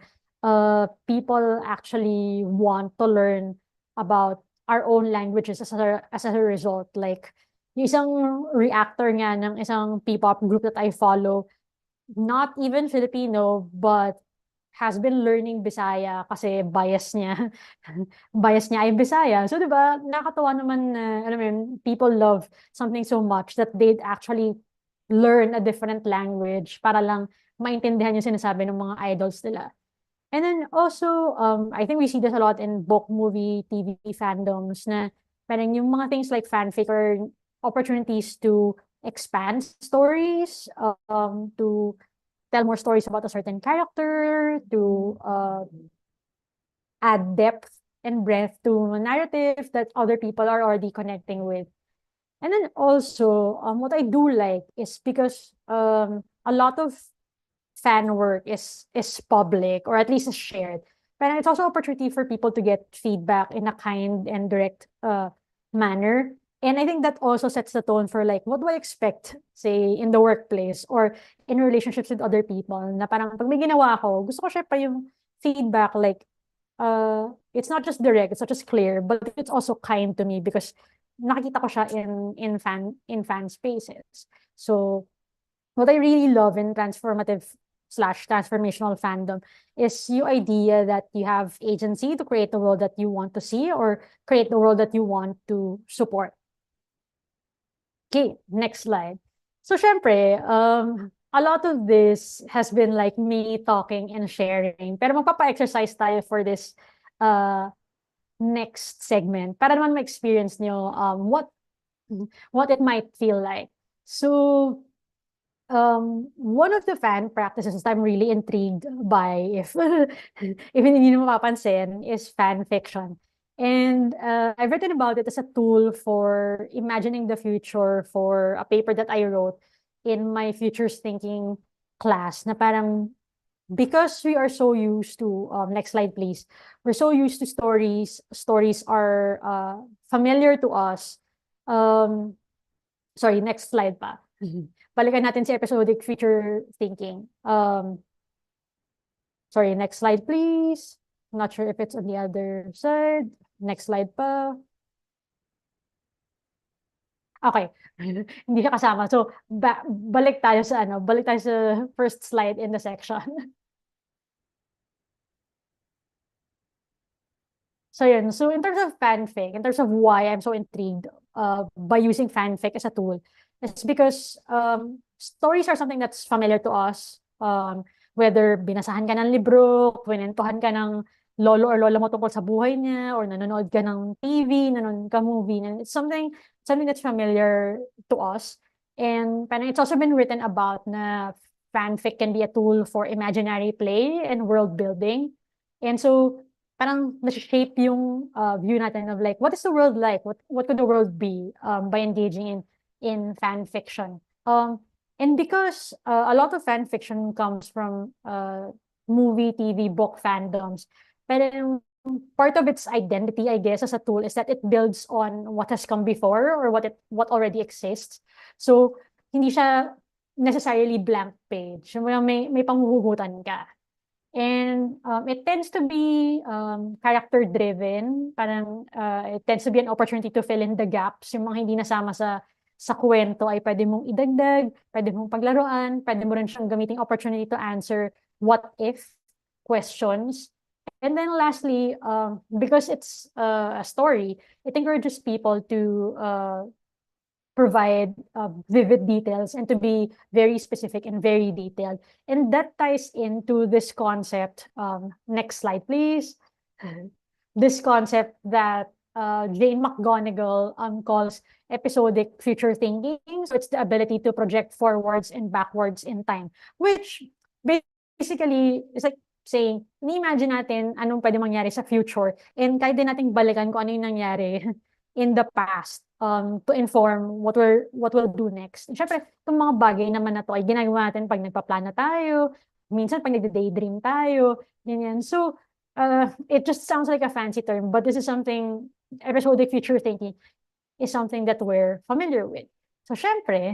people actually want to learn about our own languages as a result. Like, yung isang reactor nga ng isang P-pop group that I follow, not even Filipino, but has been learning Bisaya kasi bias niya ay Bisaya. So, diba, nakakatawa naman na, alam mo yun, people love something so much that they'd actually learn a different language para lang maintindihan yung sinasabi ng mga idols nila. And then also, I think we see this a lot in book, movie, TV fandoms na parang yung mga things like fanfic or opportunities to expand stories, to tell more stories about a certain character, to add depth and breadth to a narrative that other people are already connecting with. And then also, what I do like is because a lot of fan work is public, or at least is shared. But it's also an opportunity for people to get feedback in a kind and direct manner. And I think that also sets the tone for like, what do I expect, say, in the workplace or in relationships with other people? Na parang pag may ginawa ako, gusto ko share pa yung feedback, like, it's not just direct, it's not just clear, but it's also kind to me because nakikita ko siya in fan spaces. So what I really love in transformative/transformational fandom is your idea that you have agency to create the world that you want to see or create the world that you want to support. Okay, next slide. So syempre, a lot of this has been like me talking and sharing. Pero magpapa-exercise tayo for this uh, next segment para naman ma-experience nyo what it might feel like. So, one of the fan practices that I'm really intrigued by, if even hindi nyo mapapansin, is fan fiction. And I've written about it as a tool for imagining the future for a paper that I wrote in my futures thinking class na parang because we are so used to next slide please, we're so used to stories are familiar to us. Sorry, next slide pa. Balikan natin si episodic future thinking. Sorry, next slide please. I'm not sure if it's on the other side. Next slide pa. Okay. Hindi siya kasama. So, balik tayo sa first slide in the section. So yun. So in terms of fanfic, in terms of why I'm so intrigued by using fanfic as a tool, it's because stories are something that's familiar to us. Whether binasahan ka ng libro, kwentuhan ka ng lolo or lola mo tungkol sa buhay niya, or nanonood ka ng TV, nanonood ka movie, and it's something that's familiar to us. And parang it's also been written about na fanfic can be a tool for imaginary play and world building. And so parang na-shape yung view natin of like, what is the world like? What could the world be by engaging in fan fiction? And because a lot of fan fiction comes from movie, TV, book fandoms, pero part of its identity, I guess, as a tool is that it builds on what has come before or what already exists. So hindi siya necessarily blank page. May panghuhugutan ka. And it tends to be character driven. Parang it tends to be an opportunity to fill in the gaps. Yung mga hindi nasama sa kwento ay pwede mong idagdag, pwede mong paglaruan, pwede mo rin siyang gamiting opportunity to answer what if questions. And then lastly, because it's a story, it encourages people to provide vivid details and to be very specific and very detailed. And that ties into this concept. Next slide, please. This concept that Jane McGonigal calls episodic future thinking. So it's the ability to project forwards and backwards in time, which basically is like saying, ini-imagine natin anong pwede mangyari sa future and kahit din nating balikan kung ano yung nangyari in the past to inform what we'll do next. And syempre, itong mga bagay naman na to ay ginagawa natin pag nagpaplano tayo, minsan pag nagde-daydream tayo, ganyan. So, it just sounds like a fancy term, but this is something, episodic future thinking is something that we're familiar with. So, syempre,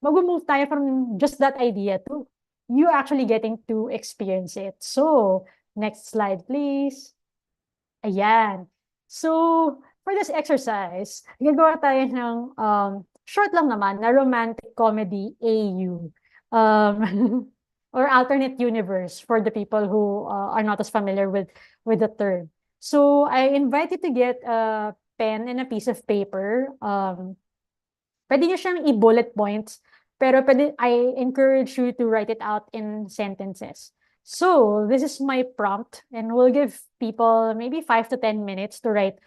mag-move tayo from just that idea to you actually getting to experience it. So, next slide, please. Ayan. So, for this exercise, gagawa tayo ng short lang naman na romantic comedy AU. Or alternate universe for the people who are not as familiar with the term. So, I invite you to get a pen and a piece of paper. Pwede nyo siyang i-bullet points, pero I encourage you to write it out in sentences. So this is my prompt, and we'll give people maybe 5 to 10 minutes to write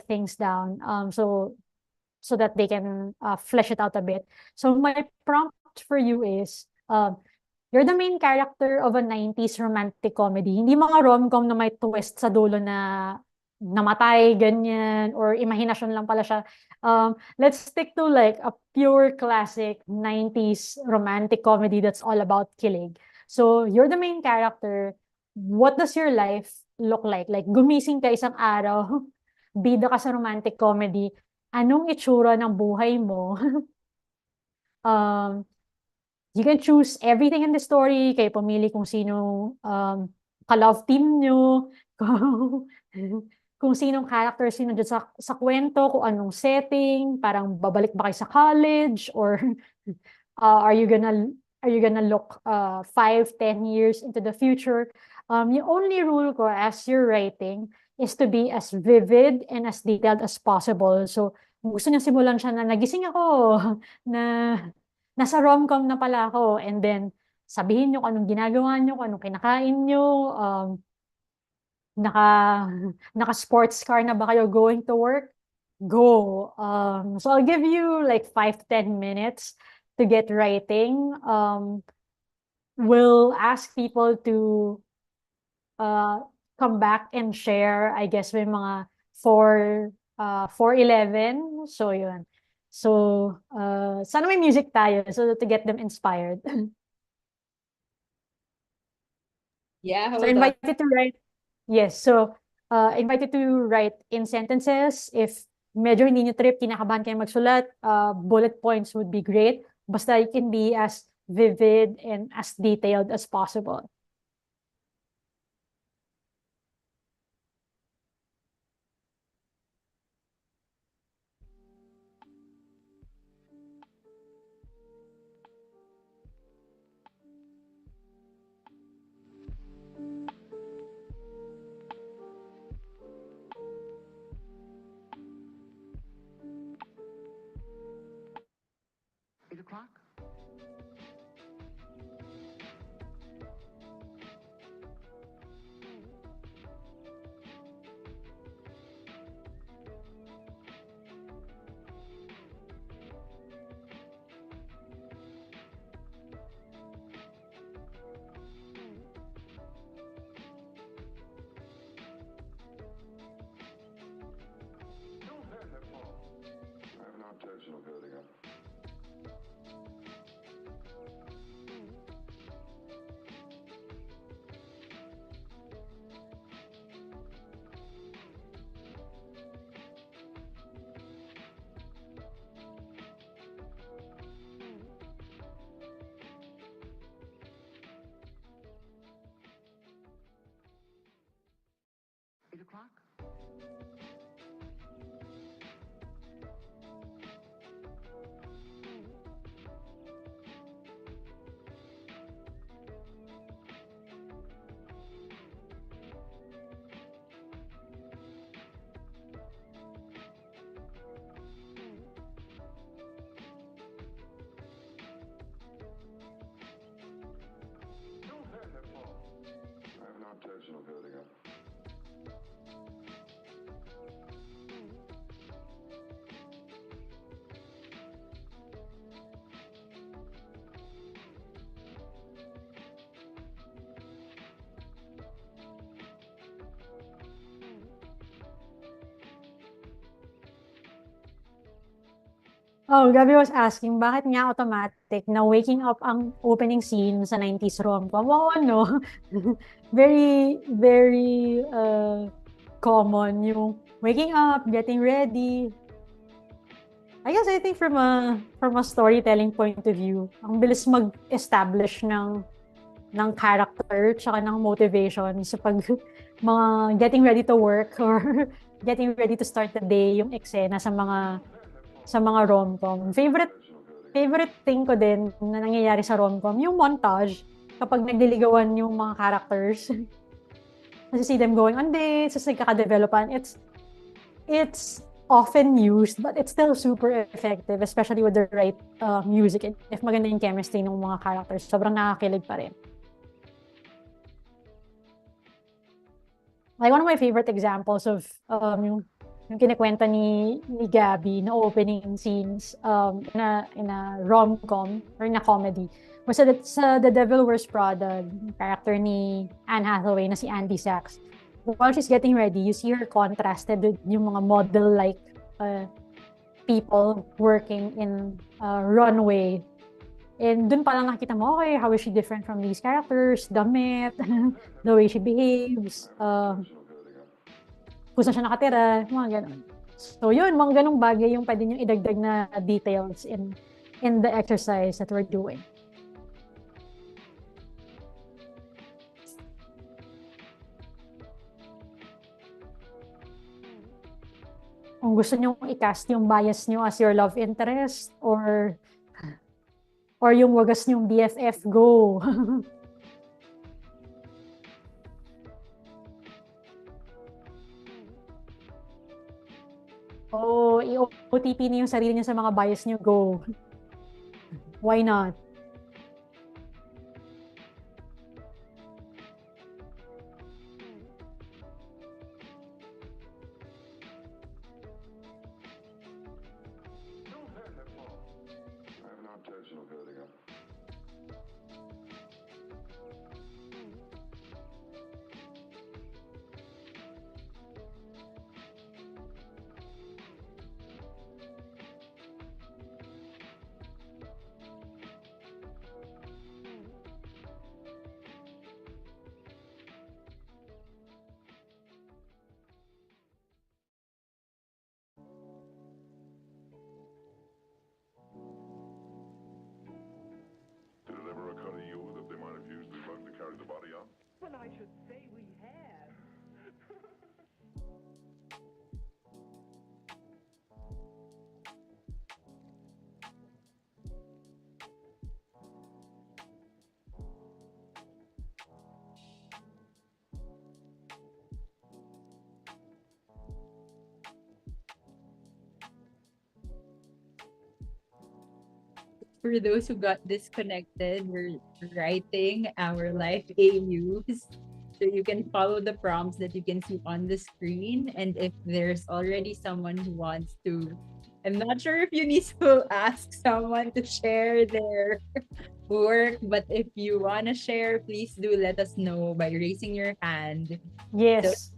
things down, so that they can flesh it out a bit. So my prompt for you is, you're the main character of a 90s romantic comedy. Hindi mga rom-com na may twist sa dulo na namatay, ganyan, or imahinasyon lang pala siya. Let's stick to like a pure classic 90s romantic comedy that's all about killing. So, you're the main character. What does your life look like? Like, gumising ka isang araw, bida ka sa romantic comedy, anong itsura ng buhay mo? You can choose everything in the story. Kayo pumili kung sino ka-love team nyo, kung sinong character, sino dyan sa kwento, kung anong setting, parang babalik ba kayo sa college, or are you gonna look 5-10 years into the future? Yung only rule ko as you're writing is to be as vivid and as detailed as possible. So, gusto niya simulan siya na nagising ako, na nasa rom-com na pala ako. And then, sabihin nyo kung anong ginagawa nyo, kung anong kinakain nyo, naka, naka-sports car na ba kayo going to work? Go. So I'll give you like 5 to 10 minutes to get writing. We'll ask people to come back and share, I guess, may mga 4:11. So, yun. So, sana may music tayo so to get them inspired. Yeah, So, hold on. invited to write. Yes, so invited to write in sentences. If medyo hindi nyo trip, kinakabahan kayo magsulat, bullet points would be great. Basta you can be as vivid and as detailed as possible. I have no intention of hurting her. I have no intention of hurting her. Oh, Gabby was asking, bakit nga automatic na waking up ang opening scene sa 90s rom-com? Oo, no? Very, very common yung waking up, getting ready. I guess I think from a storytelling point of view, ang bilis mag-establish ng character tsaka ng motivation sa pag mga getting ready to work or getting ready to start the day, yung eksena sa mga rom-com. Favorite thing ko din na nangyayari sa rom-com, yung montage kapag nagliligawan yung mga characters. Kasi see them going on dates, tapos nagkaka-developan. It's often used, but it's still super effective, especially with the right music. And if maganda yung chemistry ng mga characters, sobrang nakakilig pa rin. Like one of my favorite examples of yung kinikwenta ni Gabby na opening scenes in a rom-com or in a comedy was sa The Devil Wears Prada, character ni Anne Hathaway na si Andy Sachs. While she's getting ready, you see her contrasted with yung mga model-like people working in runway. And dun pa lang nakita mo, okay, how is she different from these characters? Damit, the way she behaves, kung saan siya nakatira, mga ganun. So yun, mga ganung bagay yung pwede nyo idagdag na details in the exercise that we're doing. Kung gusto nyo i-cast yung bias nyo as your love interest or yung wagas nyong BFF, go. O i-OTP niyo yung sarili niyo sa mga bias niyo, go. Why not? I have no intention of hurting her. Did it ever occur to you that they might have used the drug to carry the body out? Well, I should say we have. For those who got disconnected, we're writing our life AUs. So you can follow the prompts that you can see on the screen. And if there's already someone who wants to, I'm not sure if you need to ask someone to share their work, but if you want to share, please do let us know by raising your hand. Yes.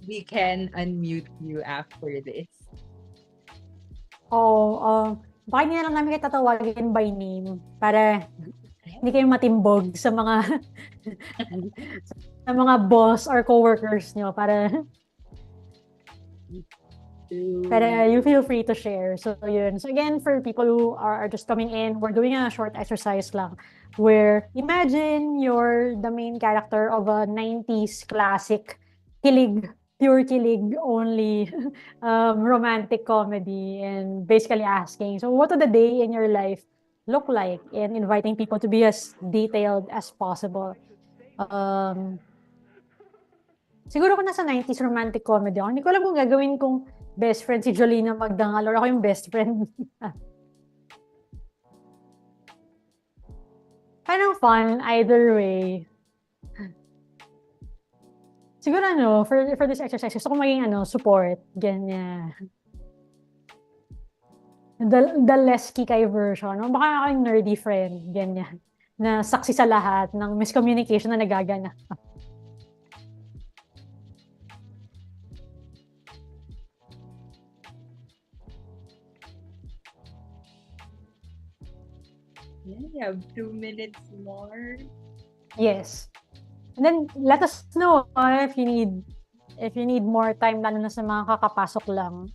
We can unmute you after this. Bakit nga lang namin kayo tatawagin by name para hindi kayo matimbog sa mga sa mga boss or coworkers nyo para you feel free to share. So yun. So again, for people who are just coming in, we're doing a short exercise lang where imagine you're the main character of a 90s classic kilig, pure kilig only romantic comedy, and basically asking, so what would the day in your life look like, and inviting people to be as detailed as possible. Siguro kung nasa 90s romantic comedy ako, hindi ko alam kung gagawin kong best friend si Jolina Magdangal or ako yung best friend. Parang fun either way. Siguro for this exercise, gusto ko maging support, ganyan. The less kikay version, baka ako yung nerdy friend, ganyan. Na saksi sa lahat ng miscommunication na nagaganap. Yeah, we have 2 minutes more. Yes. And then let us know if you need more time, lalo na sa mga kakapasok lang.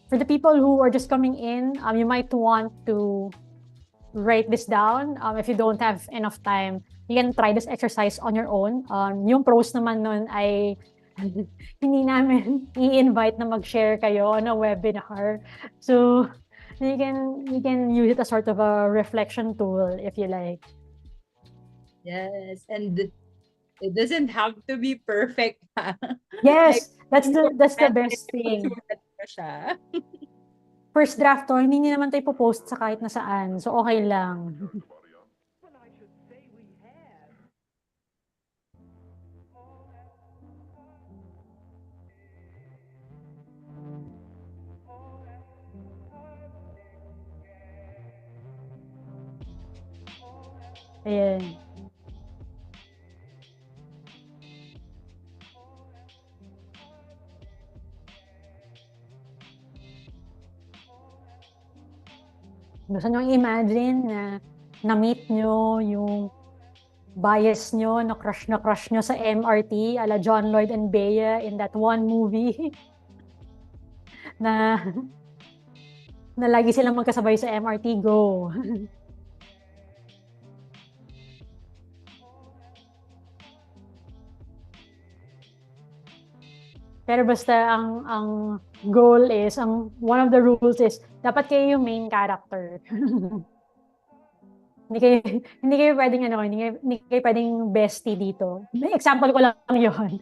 For the people who are just coming in, you might want to write this down. If you don't have enough time, you can try this exercise on your own. Yung pros naman nun ay hindi namin i-invite na mag-share kayo on a webinar. So you can use it as sort of a reflection tool if you like. Yes, and it doesn't have to be perfect. Yes, that's the best thing. First draft to, hindi niyo naman tayo post sa kahit na saan. So okay lang. Well, I should say we have. Ayan. Gusto nyo imagine na na-meet nyo yung bias nyo, na crush nyo sa MRT ala John Lloyd and Bea in that one movie na lagi silang magkasabay sa MRT, go. Pero basta ang goal is, one of the rules is, dapat kayo yung main character. hindi kayo pwedeng hindi kayo pwedeng bestie dito. May example ko lang yun.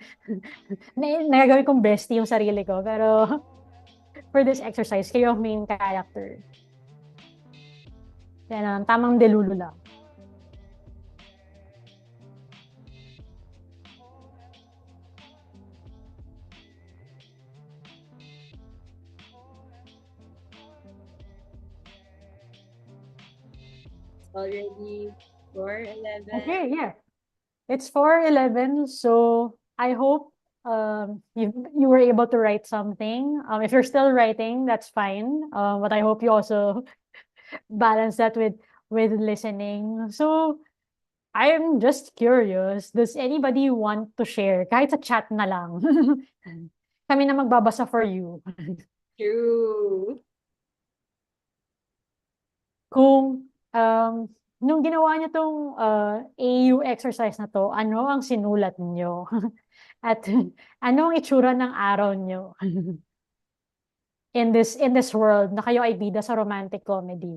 Nagagawin kong bestie yung sarili ko, pero for this exercise, kayo yung main character. Yan, tamang delulu lang. Already 4:11. Okay, yeah. It's 4:11, so I hope you were able to write something. If you're still writing, that's fine. But I hope you also balance that with listening. So I'm just curious, does anybody want to share? Kahit sa chat na lang. Kami na magbabasa for you. True. Kung nung ginawa niyo tong AU exercise na to, ano ang sinulat niyo? At ano ang itsura ng araw niyo? In this world na kayo ay bida sa romantic comedy.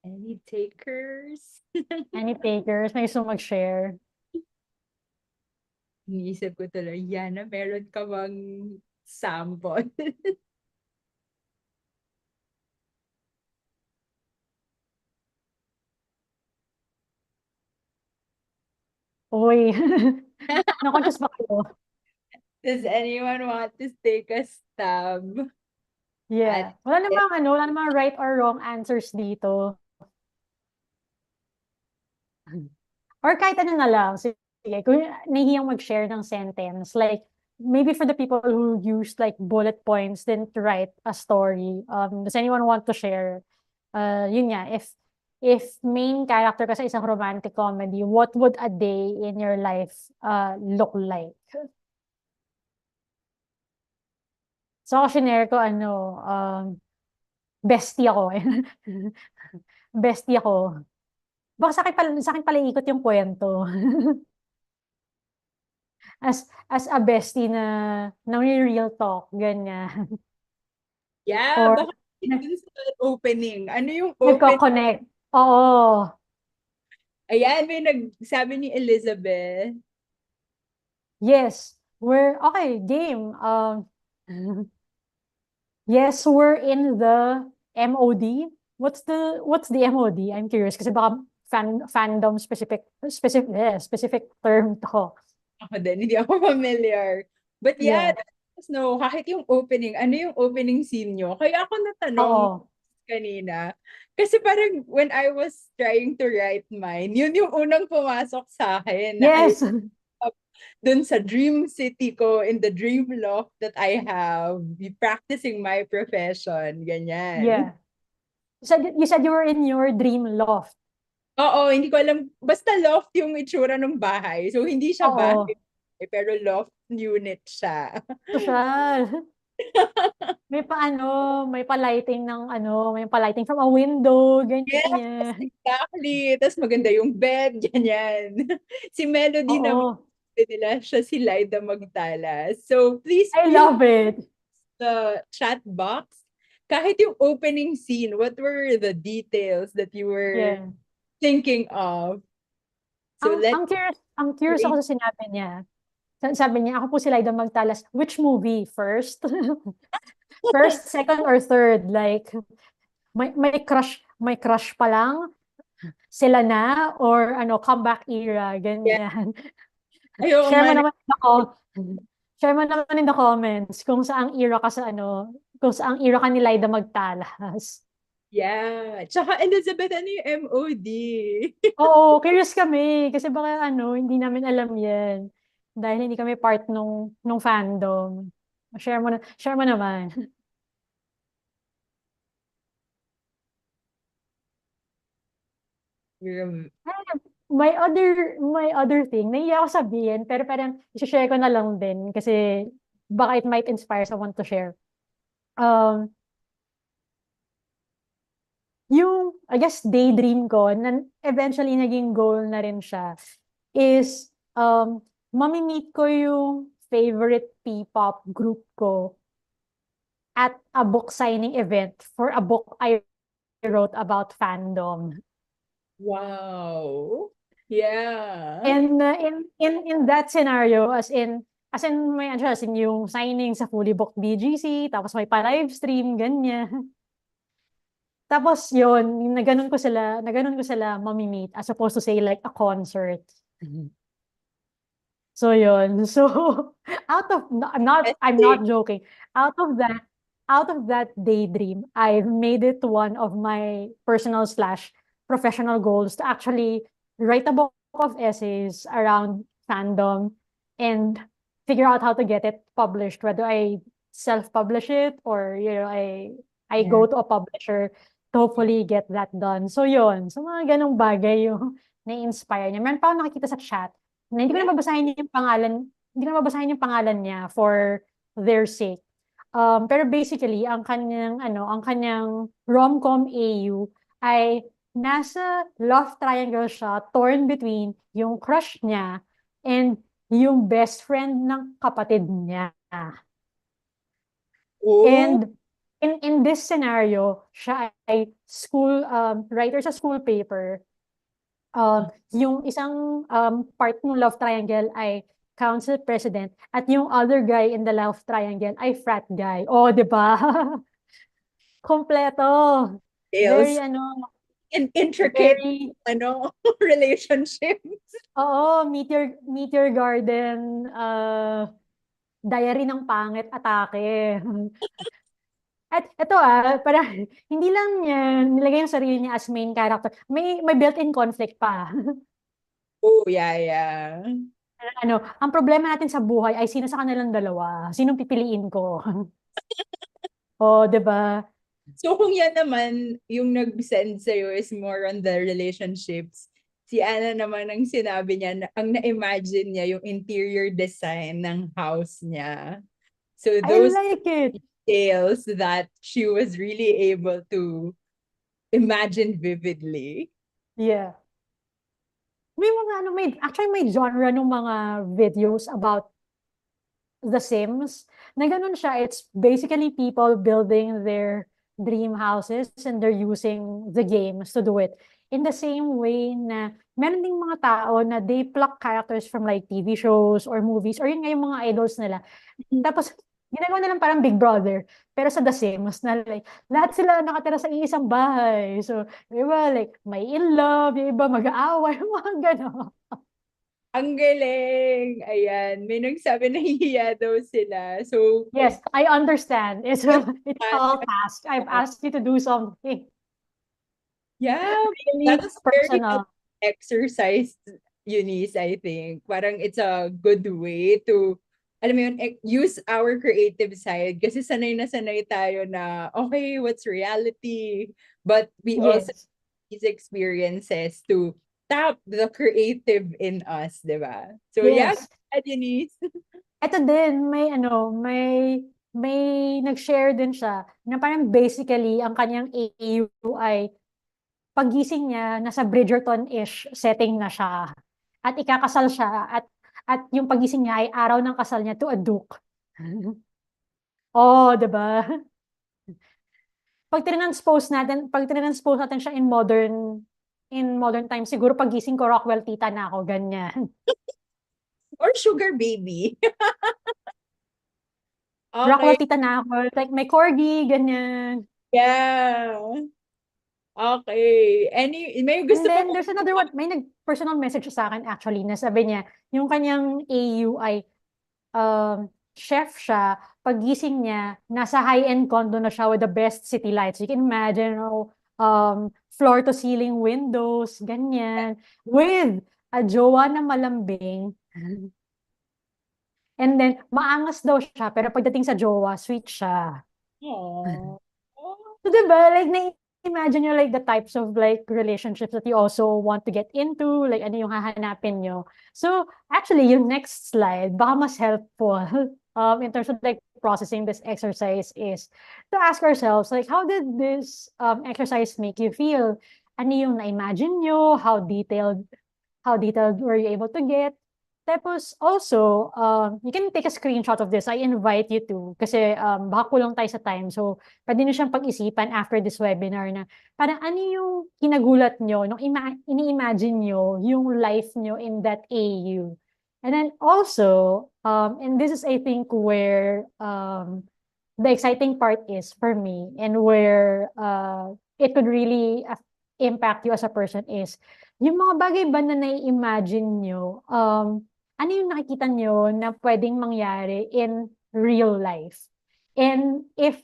Any takers? Any takers? May gusto mag-share? Iniisip ko tuloy, Yana, meron ka bang sample? Uy, na-conscious ba kayo? Does anyone want to take a stab? Yeah. Wala namang right or wrong answers dito. Or kahit ano na lang. Sige, kung nahihiyang mag-share ng sentence, like, maybe for the people who used like bullet points, didn't write a story, does anyone want to share? Yun nga, if main character ka sa isang romantic comedy, what would a day in your life look like? So, ako shinare ko, bestie ako. Bestie ako. Baka sa akin pala ikot yung kwento. As a bestie na real talk, ganyan. Yeah, Or baka dun sa opening. Ano yung opening? nagko-connect. Oo. Ayan, may nagsabi ni Elizabeth. Yes. Okay, game. Yes, we're in the MOD. What's the MOD? I'm curious kasi baka fandom specific term to. Ako din, hindi ako familiar. But yeah, Yeah. no, kahit yung opening, ano yung opening scene nyo? Kaya ako natanong Oo. kanina. Kasi parang when I was trying to write mine, yun yung unang pumasok sa akin na I Yes. dun sa dream city ko, in the dream loft that I have, practicing my profession, ganyan. Yeah. You said you were in your dream loft. Oo, hindi ko alam, basta loft yung itsura ng bahay. So, hindi siya Oo. bahay, pero loft unit siya. Social. May pa-lighting from a window, Yes, ganyan. exactly. Tapos maganda yung bed, ganyan. Si Melody naman, Oo. nila siya si Liza Magtalas. So, please I feel love it. the chat box. Kahit yung opening scene, what were the details that you were Yeah. thinking of? So, Ang curious ako sa sinabi niya. Sabi niya, ako po si Liza Magtalas. Which movie first? First, second, or third? Like, may crush pa lang? Sila na? Or comeback era? yeah. Ganyan. Ayoko Share mo nga naman share mo naman in the comments kung saang era ka kung saang era ka ni Liza Magtalas. yeah. Tsaka Elizabeth, ano yung MOD? Oo, curious kami. Kasi baka hindi namin alam yan. Dahil hindi kami part nung fandom. Share mo naman. My other thing, naiiyak ako sabihin, pero parang i-share ko na lang din kasi baka it might inspire someone to share. Yung, I guess, daydream ko, na eventually naging goal na rin siya, is, mamimit ko yung favorite P-pop group ko at a book signing event for a book I wrote about fandom. Wow. Yeah. And in that scenario, as in, As in, may, ano siya, as in yung signing sa fully booked BGC, tapos may pa-live stream, ganyan. Tapos yun, yung na ganun ko sila mamimit as opposed to say like a concert. So yun. So out of I'm not joking. Out of that out of that daydream, I've made it one of my personal slash professional goals to actually write a book of essays around fandom and figure out how to get it published, whether I self-publish it or I Yeah. go to a publisher to hopefully get that done. So yun. So mga ganong bagay yung na-inspire niya. Meron pa ako nakikita sa chat na hindi ko na babasahin yung pangalan, hindi ko na babasahin yung pangalan niya for their sake. Pero basically, ang kanyang rom-com AU ay nasa love triangle siya, torn between yung crush niya and yung best friend ng kapatid niya. Oh, And in this scenario, siya ay writer sa school paper. Yung isang part ng love triangle ay council president at yung other guy in the love triangle ay frat guy. Oh, 'di ba? Kompleto. Very tales. Intricate, very relationships. oo, Meteor Garden diary ng pangit atake. At ito parang hindi lang niya nilagay yung sarili niya as main character. May built-in conflict pa. Oh, yeah. Ang problema natin sa buhay ay sino sa kanilang dalawa? Sinong pipiliin ko? Oh, 'di ba? So kung yan naman, yung nag-send sa'yo is more on the relationships, si Anna naman ang sinabi niya, ang na-imagine niya yung interior design ng house niya. So I those like it. details that she was really able to imagine vividly. Yeah. Actually may genre ng mga videos about The Sims. Na ganun siya. It's basically people building their dream houses and they're using the games to do it. In the same way na meron ding mga tao na they pluck characters from like TV shows or movies or yun nga yung mga idols nila. Tapos, ginagawa nilang parang Big Brother. Pero sa The Sims, na like, lahat sila nakatira sa iisang bahay. So, yung iba, like, may in love, yung iba mag-aaway, mga gano'n. Ang galing! Ayan, may nagsabi na hihiya daw sila. So, Yes, I understand. It's all task. I've asked you to do something yeah, really that's very personal. exercise, Eunice, I think. Parang it's a good way to, alam mo yun, use our creative side. Kasi sanay na sanay tayo na, okay, what's reality? But we also Yes. these experiences to tap the creative in us, di ba? So yeah, Yes. Eunice. Ito din, may nag-share din siya na parang basically ang kanyang AU ay paggising niya, nasa Bridgerton-ish setting na siya. At ikakasal siya at yung pagising niya ay araw ng kasal niya to a duke. Oh, 'di ba? Pag trinanspose natin siya in modern times, siguro pagising ko Rockwell tita na ako, ganyan. Or sugar baby. Rockwell Okay, tita na ako, like may corgi, ganyan. yeah. Okay. May And gusto pa then there's another one, may nag-personal message sa akin actually na sabi niya, yung kanyang AU ay chef siya, paggising niya, nasa high-end condo na siya with the best city lights. You can imagine, floor-to-ceiling windows, ganyan, with a jowa na malambing. And then, maangas daw siya, pero pagdating sa jowa, sweet siya. Aww. So, diba, like, na-imagine nyo, like, the types of, like, relationships that you also want to get into, like, ano yung hahanapin nyo. So, actually, yung next slide, baka mas helpful, in terms of, like, processing this exercise is to ask ourselves, like, how did this exercise make you feel? Ano yung na-imagine nyo? How detailed were you able to get? Tapos also, you can take a screenshot of this. I invite you to kasi baka kulang tayo sa time. So, pwede nyo siyang pag-isipan after this webinar na parang ano yung kinagulat nyo nung ini-imagine nyo yung life nyo in that AU. And then also, and this is I think where the exciting part is for me and where it could really impact you as a person is yung mga bagay ba na nai-imagine nyo, ano yung nakikita nyo na pwedeng mangyari in real life? And if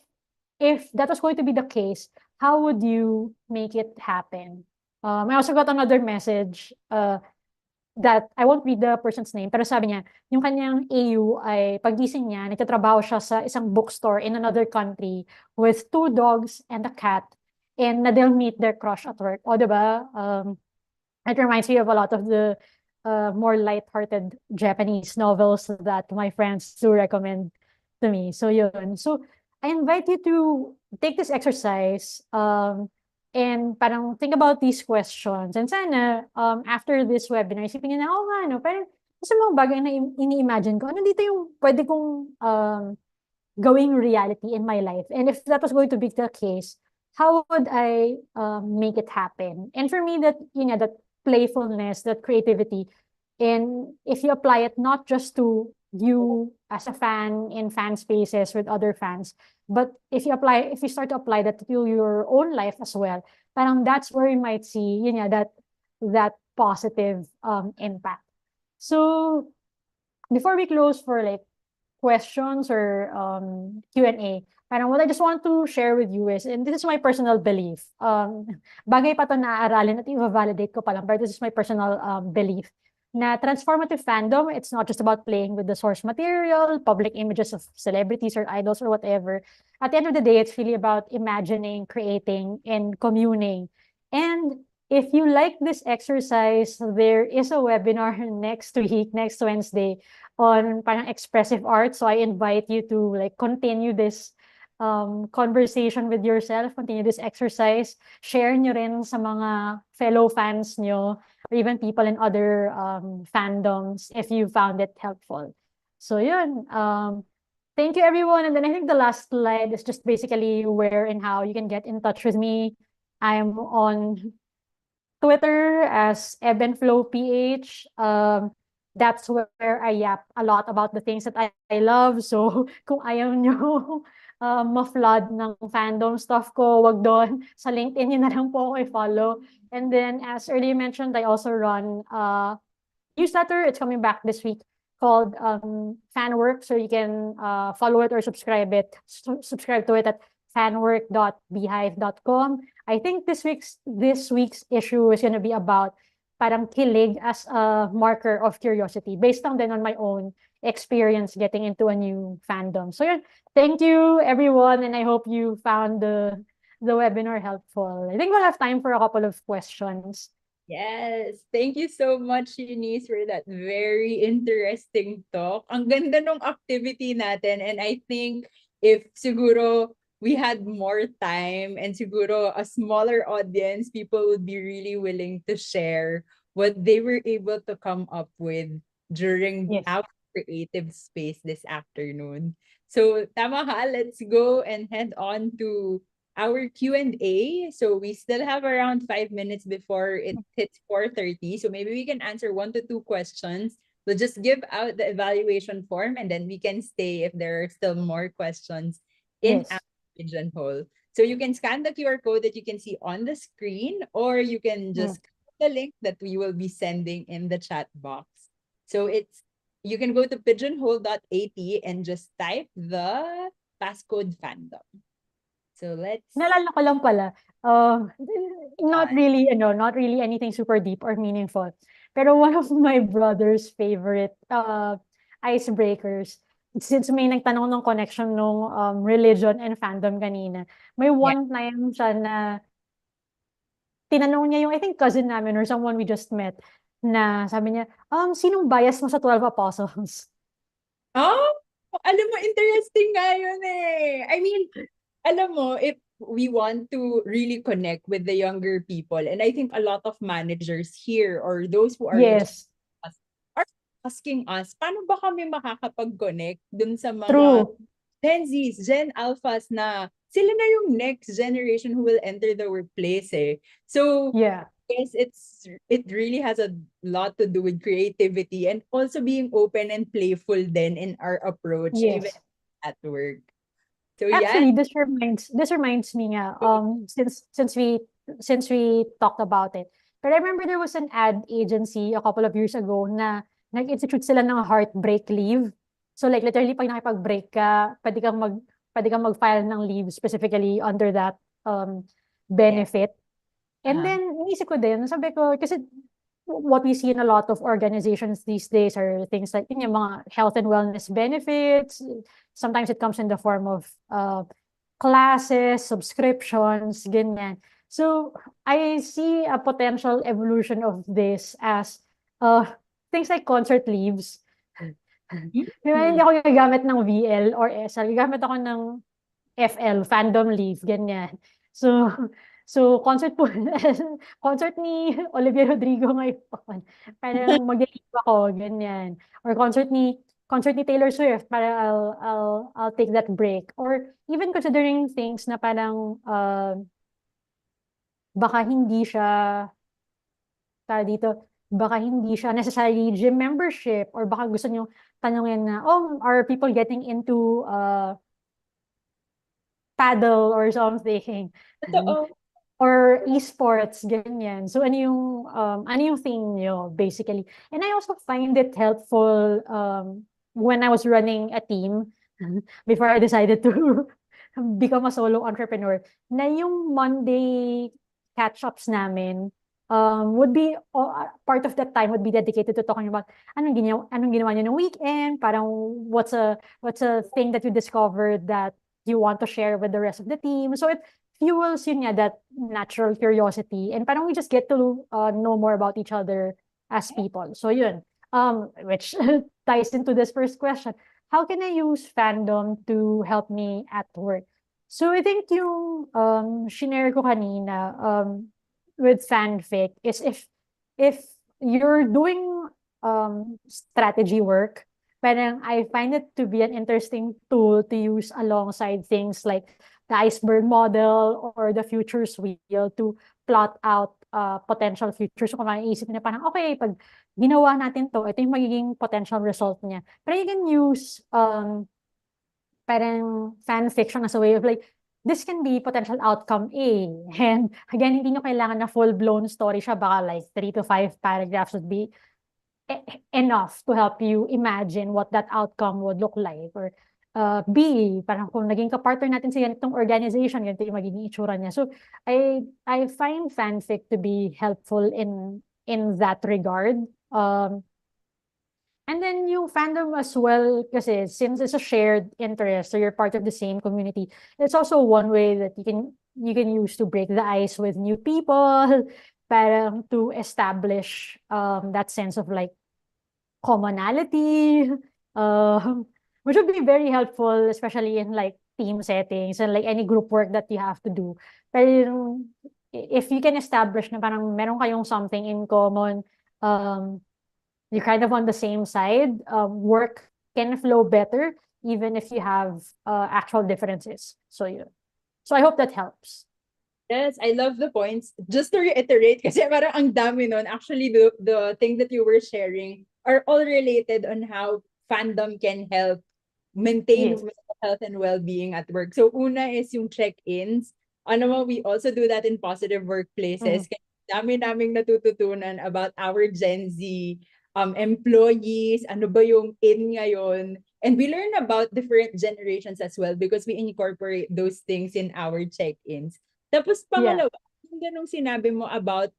that was going to be the case, how would you make it happen? I also got another message that I won't read the person's name, pero sabi niya, yung kanyang AU ay paggising niya, nagtatrabaho siya sa isang bookstore in another country with 2 dogs and a cat, and na they'll meet their crush at work. O, diba? It reminds me of a lot of the more light-hearted Japanese novels that my friends do recommend to me. So yun. So I invite you to take this exercise and parang think about these questions. And sana after this webinar, isipin niyo na, oh nga, no, parang sa mga bagay na ini-imagine ko, ano dito yung pwede kong going reality in my life? And if that was going to be the case, how would I make it happen? And for me, that, you know, that playfulness, that creativity, and if you apply it not just to you as a fan in fan spaces with other fans, but if you start to apply that to your own life as well, parang that's where you might see, you know, that positive impact. So before we close for like questions or Q&A, parang what I just want to share with you is, and this is my personal belief, bagay pa to na aaralin at i-validate ko pa lang, but this is my personal belief, na transformative fandom, it's not just about playing with the source material, public images of celebrities or idols or whatever. At the end of the day, it's really about imagining, creating, and communing. And if you like this exercise, there is a webinar next week, next Wednesday, on parang expressive art. So I invite you to like continue this conversation with yourself, continue this exercise, share nyo rin sa mga fellow fans nyo, or even people in other fandoms if you found it helpful. So yun, thank you everyone. And then I think the last slide is just basically where and how you can get in touch with me. I'm on Twitter as EbenFlowPH. That's where I yap a lot about the things that I love. So kung ayaw nyo ma-flood ng fandom stuff ko, wag doon. Sa LinkedIn yun na lang po ako i-follow. And then as earlier mentioned, I also run a newsletter. It's coming back this week called Fanwork. So you can follow it or subscribe to it at fanwork.beehive.com. I think this week's issue is going to be about parang kilig as a marker of curiosity based on then on my own experience getting into a new fandom. So yun, thank you everyone, and I hope you found the webinar helpful. I think we'll have time for a couple of questions. Yes. Thank you so much, Eunice, for that very interesting talk. Ang ganda ng activity natin, and I think if siguro we had more time and siguro a smaller audience, people would be really willing to share what they were able to come up with during Yes. our creative space this afternoon. So tama ka, let's go and head on to our Q&A. So we still have around 5 minutes before it hits 4:30. So maybe we can answer 1 to 2 questions. We'll just give out the evaluation form and then we can stay if there are still more questions in Yes. our pigeonhole. So you can scan the QR code that you can see on the screen, or you can just click the link that we will be sending in the chat box. So you can go to pigeonhole.at and just type the passcode fandom. So let's... Naalala ko lang pala, not really anything super deep or meaningful. Pero one of my brother's favorite icebreakers, since may nagtanong ng connection ng religion and fandom kanina, may one time siya na tinanong niya yung, I think, cousin namin or someone we just met, na sabi niya, sinong bias mo sa 12 Apostles? Oh, alam mo, interesting nga yun eh. I mean, alam mo, if we want to really connect with the younger people, and I think a lot of managers here or those who are Yes. us are asking us, paano ba kami makakapag-connect dun sa mga True. Gen Zs, Gen Alphas na sila na yung next generation who will enter the workplace eh. So, Yeah. guess it really has a lot to do with creativity and also being open and playful then in our approach, even Yes. at work. So yeah, Actually, this reminds me nga, since we talked about it. But I remember there was an ad agency a couple of years ago na nag-institute sila ng heartbreak leave. So like literally pag nakipag-break ka, pwede kang mag-file ng leave specifically under that yeah. benefit. And Uh-huh. then, inisip ko din, sabi ko, kasi what we see in a lot of organizations these days are things like yun, yung mga health and wellness benefits. Sometimes it comes in the form of classes, subscriptions, ganyan. So, I see a potential evolution of this as uh, things like concert leaves. Diba, hindi Mm. ako gagamit ng VL or SL. Gagamit ako ng FL, Fandom leave, ganyan. So, so concert po, concert ni Olivia Rodrigo ngayon. Parang mag-leave ako, ganyan. Or concert ni Taylor Swift, para I'll take that break. Or even considering things na parang baka hindi siya, baka hindi siya necessarily gym membership or baka gusto niyo tanungin na, oh, are people getting into paddle or something? Totoo. Or esports, ganyan. So, ano yung thing nyo, basically? And I also find it helpful when I was running a team before I decided to become a solo entrepreneur, na yung Monday catch-ups namin would be, part of that time would be dedicated to talking about anong ginawa niyo ng weekend, parang what's a thing that you discovered that you want to share with the rest of the team. So, it fuels yun nga, that natural curiosity, and parang we just get to know more about each other as people. So yun, which ties into this first question. How can I use fandom to help me at work? So I think yung shinare ko kanina with fanfic is, if you're doing strategy work, parang I find it to be an interesting tool to use alongside things like the iceberg model or the futures wheel to plot out potential futures. So kung maiisip niya parang, okay, pag ginawa natin to, ito yung magiging potential result niya. Pero you can use parang fan fiction as a way of like, this can be potential outcome A. And again, hindi nyo kailangan na full-blown story siya. Baka like 3 to 5 paragraphs would be enough to help you imagine what that outcome would look like. Or B, parang kung naging kapartner natin sa ganitong organization, ganito yung magiging itsura niya. So I find fanfic to be helpful in that regard. And then yung fandom as well, kasi since it's a shared interest, so you're part of the same community, it's also one way that you can use to break the ice with new people, parang to establish that sense of like commonality, which would be very helpful, especially in like team settings and like any group work that you have to do. Pero if you can establish na parang meron kayong something in common, you're kind of on the same side, work can flow better even if you have actual differences. So yeah. So I hope that helps. Yes, I love the points. Just to reiterate, kasi parang ang dami nun. Actually, the thing that you were sharing are all related on how fandom can help maintain Yes. mental health and well-being at work. So una is yung check-ins. Ano mo, we also do that in positive workplaces. Kaya dami naming natututunan about our Gen Z employees, ano ba yung in ngayon. And we learn about different generations as well because we incorporate those things in our check-ins. Tapos Yeah. pangalawa, yung ganung sinabi mo about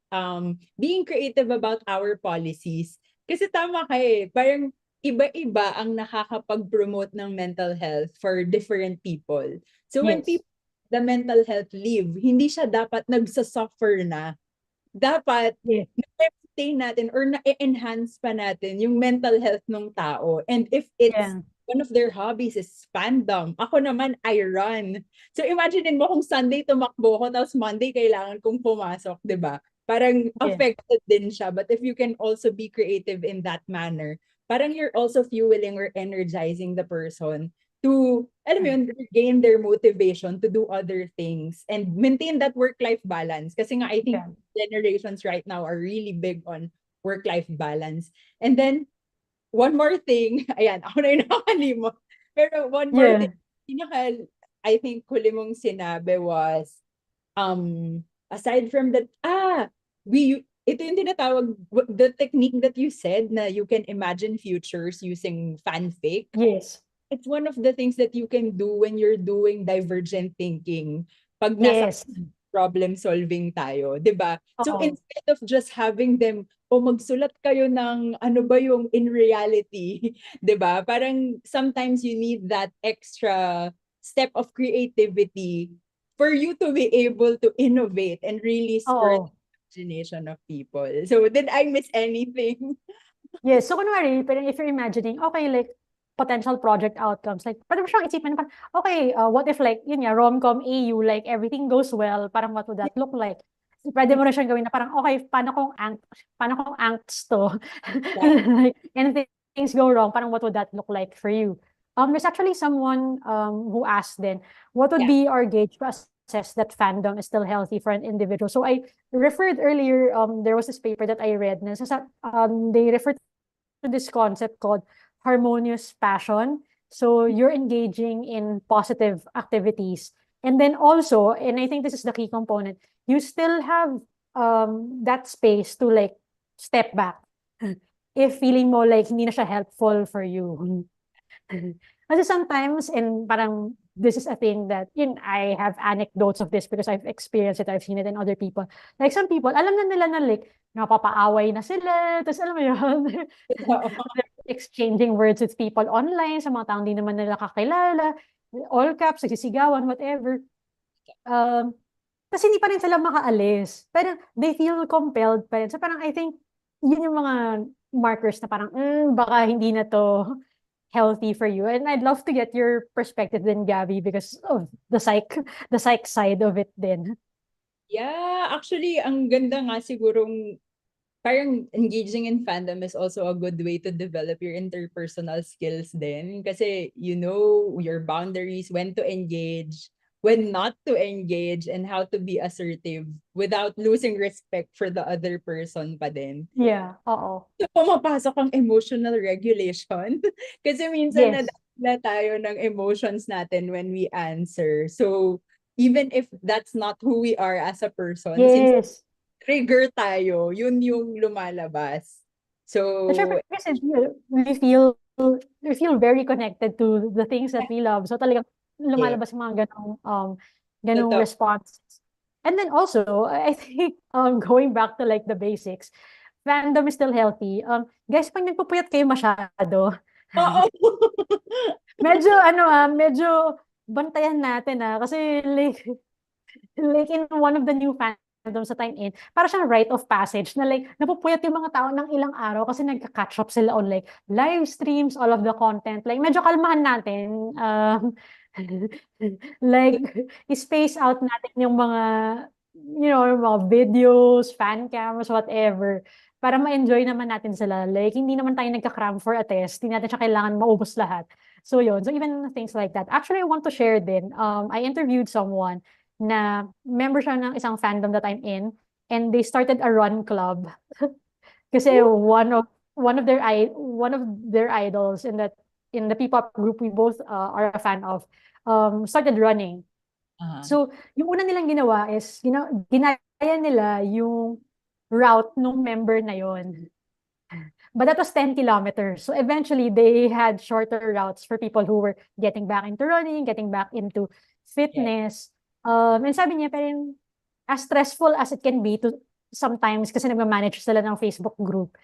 being creative about our policies. Kasi tama ka eh, parang iba-iba ang nakakapag-promote ng mental health for different people. So when Yes. people the mental health leave, hindi siya dapat nagsasuffer na. Dapat Yes. na-maintain natin or na-enhance pa natin yung mental health ng tao. And if it's Yeah. one of their hobbies is fandom. Ako naman, I run. So imagine mo kung Sunday tumakbo ko, tapos Monday kailangan kong pumasok, di ba? Parang Yeah. affected din siya. But if you can also be creative in that manner, parang you're also fueling or energizing the person to, alam mo yun, regain their motivation to do other things and maintain that work-life balance. Kasi nga, I think Yeah. generations right now are really big on work-life balance. And then, one more thing, ayan, ako na yung nakakalimot. Pero one more Yeah. thing, I think huli mong sinabi was, aside from that, ito yung tinatawag, the technique that you said na you can imagine futures using fanfic. Yes. It's one of the things that you can do when you're doing divergent thinking. Pag nasa Yes. problem solving tayo, 'di ba? So Oo. instead of just having them magsulat kayo ng ano ba yung in reality, 'di ba? Parang sometimes you need that extra step of creativity for you to be able to innovate and really spur Oo. the imagination of people. So did I miss anything? Yes. So, kunwari, parang if you're imagining, okay, like, potential project outcomes, like, pwede mo siyang isipin, parang, okay, what if, like, yun nga, rom-com AU, like, everything goes well, parang what would that look like? Pwede mo na siyang gawin na parang, okay, paano kung angst to? Like, and things go wrong, parang what would that look like for you? There's actually someone who asked then, what would Yeah. be our gauge to assess that fandom is still healthy for an individual? So I referred earlier, there was this paper that I read, na they referred to this concept called harmonious passion. So you're engaging in positive activities. And then also, and I think this is the key component, you still have that space to like step back if feeling mo like hindi na siya helpful for you. Kasi sometimes, and parang this is a thing that I have anecdotes of this because I've experienced it, I've seen it in other people. Like some people, alam na nila na like, napapaaway na sila, tapos alam mo yun, they're exchanging words with people online, sa mga taong di naman nila kakilala, all caps, nagsisigawan, whatever. Tapos hindi pa rin sila makaalis. Pero they feel compelled pa rin. So parang I think, yun yung mga markers na parang, baka hindi na to healthy for you. And I'd love to get your perspective then, Gabby, because of the psych side of it then. Yeah, actually, ang ganda nga sigurong parang engaging in fandom is also a good way to develop your interpersonal skills din. Kasi you know your boundaries, when to engage, when not to engage, and how to be assertive without losing respect for the other person pa din. Yeah, oo. So, pumapasok ang emotional regulation. Kasi minsan Yes. nadala tayo ng emotions natin when we answer. So, even if that's not who we are as a person, since Yes. trigger tayo, yun yung lumalabas. And So, syempre, kasi we feel very connected to the things that we love. So talagang yeah, lumalabas yung mga ganong totoo. responses. And then also, I think going back to like the basics, fandom is still healthy. Guys, pag nagpupuyat kayo masyado, Oo. medyo bantayan natin kasi like in one of the new fandoms that I'm in, para siyang rite of passage na like, napupuyat yung mga tao ng ilang araw kasi nagka-catch up sila on like live streams, all of the content. Like, medyo kalmahan natin. Like, space out natin yung mga, yung mga videos, fan cams, whatever, para ma-enjoy naman natin sila. Like, hindi naman tayo nagka-cram for a test. Hindi natin siya kailangan maubos lahat. So, yun. So, even things like that. Actually, I want to share din. I interviewed someone na member siya ng isang fandom that I'm in, and they started a run club. Kasi one of their idols in the P-pop group we both are a fan of started running. So yung una nilang ginawa is ginaya nila yung route nung member na yon. But that was 10 kilometers. So eventually, they had shorter routes for people who were getting back into running, getting back into fitness. And sabi niya, parang as stressful as it can be to sometimes kasi nagmamanage sila ng Facebook group.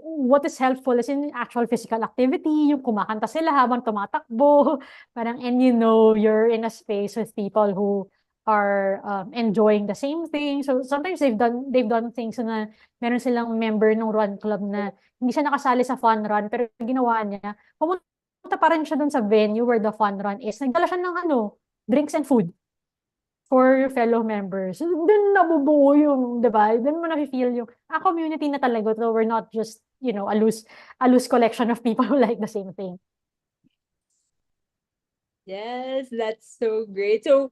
What is helpful is in actual physical activity, yung kumakanta sila habang tumatakbo, parang, and you're in a space with people who are enjoying the same thing. So sometimes they've done things na meron silang member ng run club na hindi siya nakasali sa fun run, pero ginawa niya, pumunta pa rin siya dun sa venue where the fun run is. Nagdala siya ng drinks and food for fellow members. So, dun nabubuo yung, di ba? Dun mo na-feel yung, community na talaga. So we're not just, a loose collection of people who like the same thing. Yes, that's so great. So,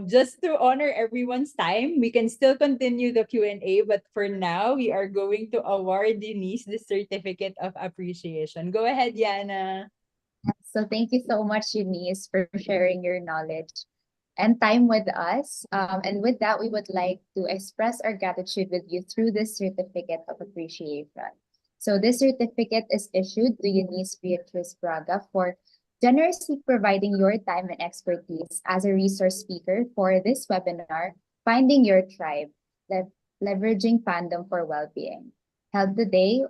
just to honor everyone's time, we can still continue the Q&A, but for now, we are going to award Denise the Certificate of Appreciation. Go ahead, Yana. So thank you so much, Eunice, for sharing your knowledge and time with us. And with that, we would like to express our gratitude with you through this certificate of appreciation. So this certificate is issued to Eunice Beatrice Braga for generously providing your time and expertise as a resource speaker for this webinar, Finding Your Tribe, Leveraging Fandom for Wellbeing, held today,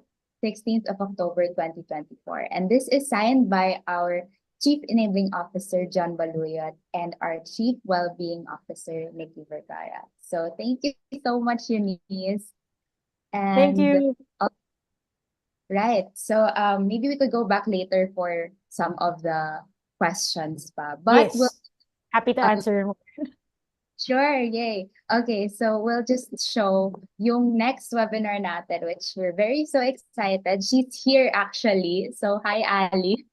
16th of October 2024. And this is signed by our Chief Enabling Officer John Baluyot and our Chief Wellbeing Officer Nikki Vergara. So thank you so much, Eunice. Thank And you. right, so maybe we could go back later for some of the questions pa. But we'll Yes. Happy to answer. sure, yay. Okay, so we'll just show yung next webinar natin, which we're very so excited. She's here actually. So hi, Ali.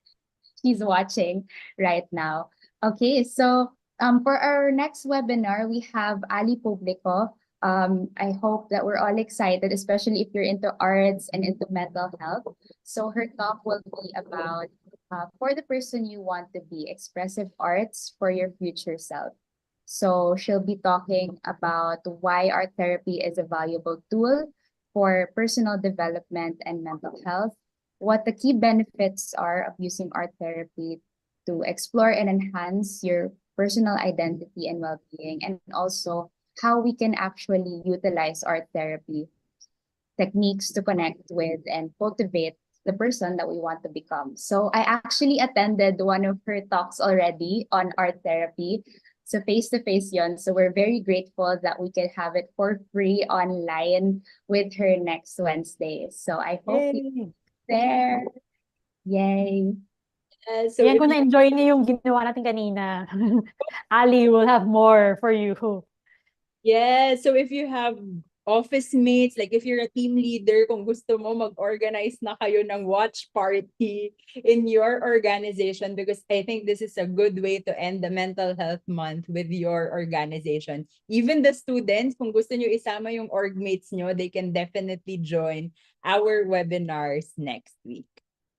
She's watching right now. Okay, so for our next webinar, we have Ali Publico. I hope that we're all excited, especially if you're into arts and into mental health. So her talk will be about for the person you want to be, expressive arts for your future self. So she'll be talking about why art therapy is a valuable tool for personal development and mental health, what the key benefits are of using art therapy to explore and enhance your personal identity and well-being, and also how we can actually utilize art therapy techniques to connect with and cultivate the person that we want to become. So I actually attended one of her talks already on art therapy. So face-to-face yon. So we're very grateful that we can have it for free online with her next Wednesday. So I hope you're Yay. there. Yay. So Ayan, if kung you na-enjoy niyo yung ginawa natin kanina. Ali will have more for you. Yeah, so if you have office mates, like if you're a team leader, kung gusto mo mag-organize na kayo ng watch party in your organization, because I think this is a good way to end the mental health month with your organization. Even the students, kung gusto nyo isama yung org mates nyo, they can definitely join our webinars next week.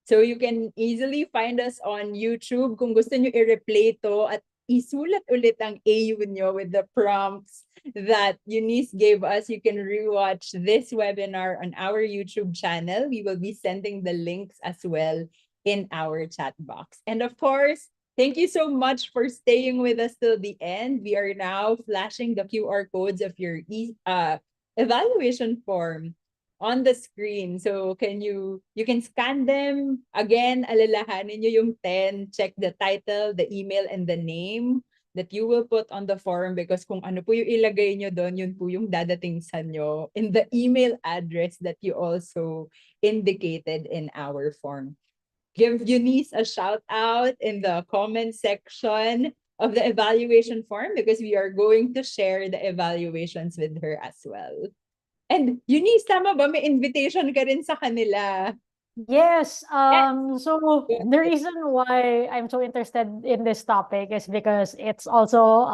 So you can easily find us on YouTube. Kung gusto nyo i-replay to at isulat ulit ang AU nyo with the prompts that Eunice gave us, you can rewatch this webinar on our YouTube channel. We will be sending the links as well in our chat box. And of course, thank you so much for staying with us till the end. We are now flashing the QR codes of your evaluation form on the screen. So you can scan them. Again, alalahanin nyo yung 10, check the title, the email, and the name that you will put on the form, because kung ano po yung ilagay nyo doon, yun po yung dadating sa nyo in the email address that you also indicated in our form. Give Eunice a shout out in the comment section of the evaluation form, because we are going to share the evaluations with her as well. And Eunice, tama ba? May invitation ka rin sa kanila. Yes. Yes. So the reason why I'm so interested in this topic is because it's also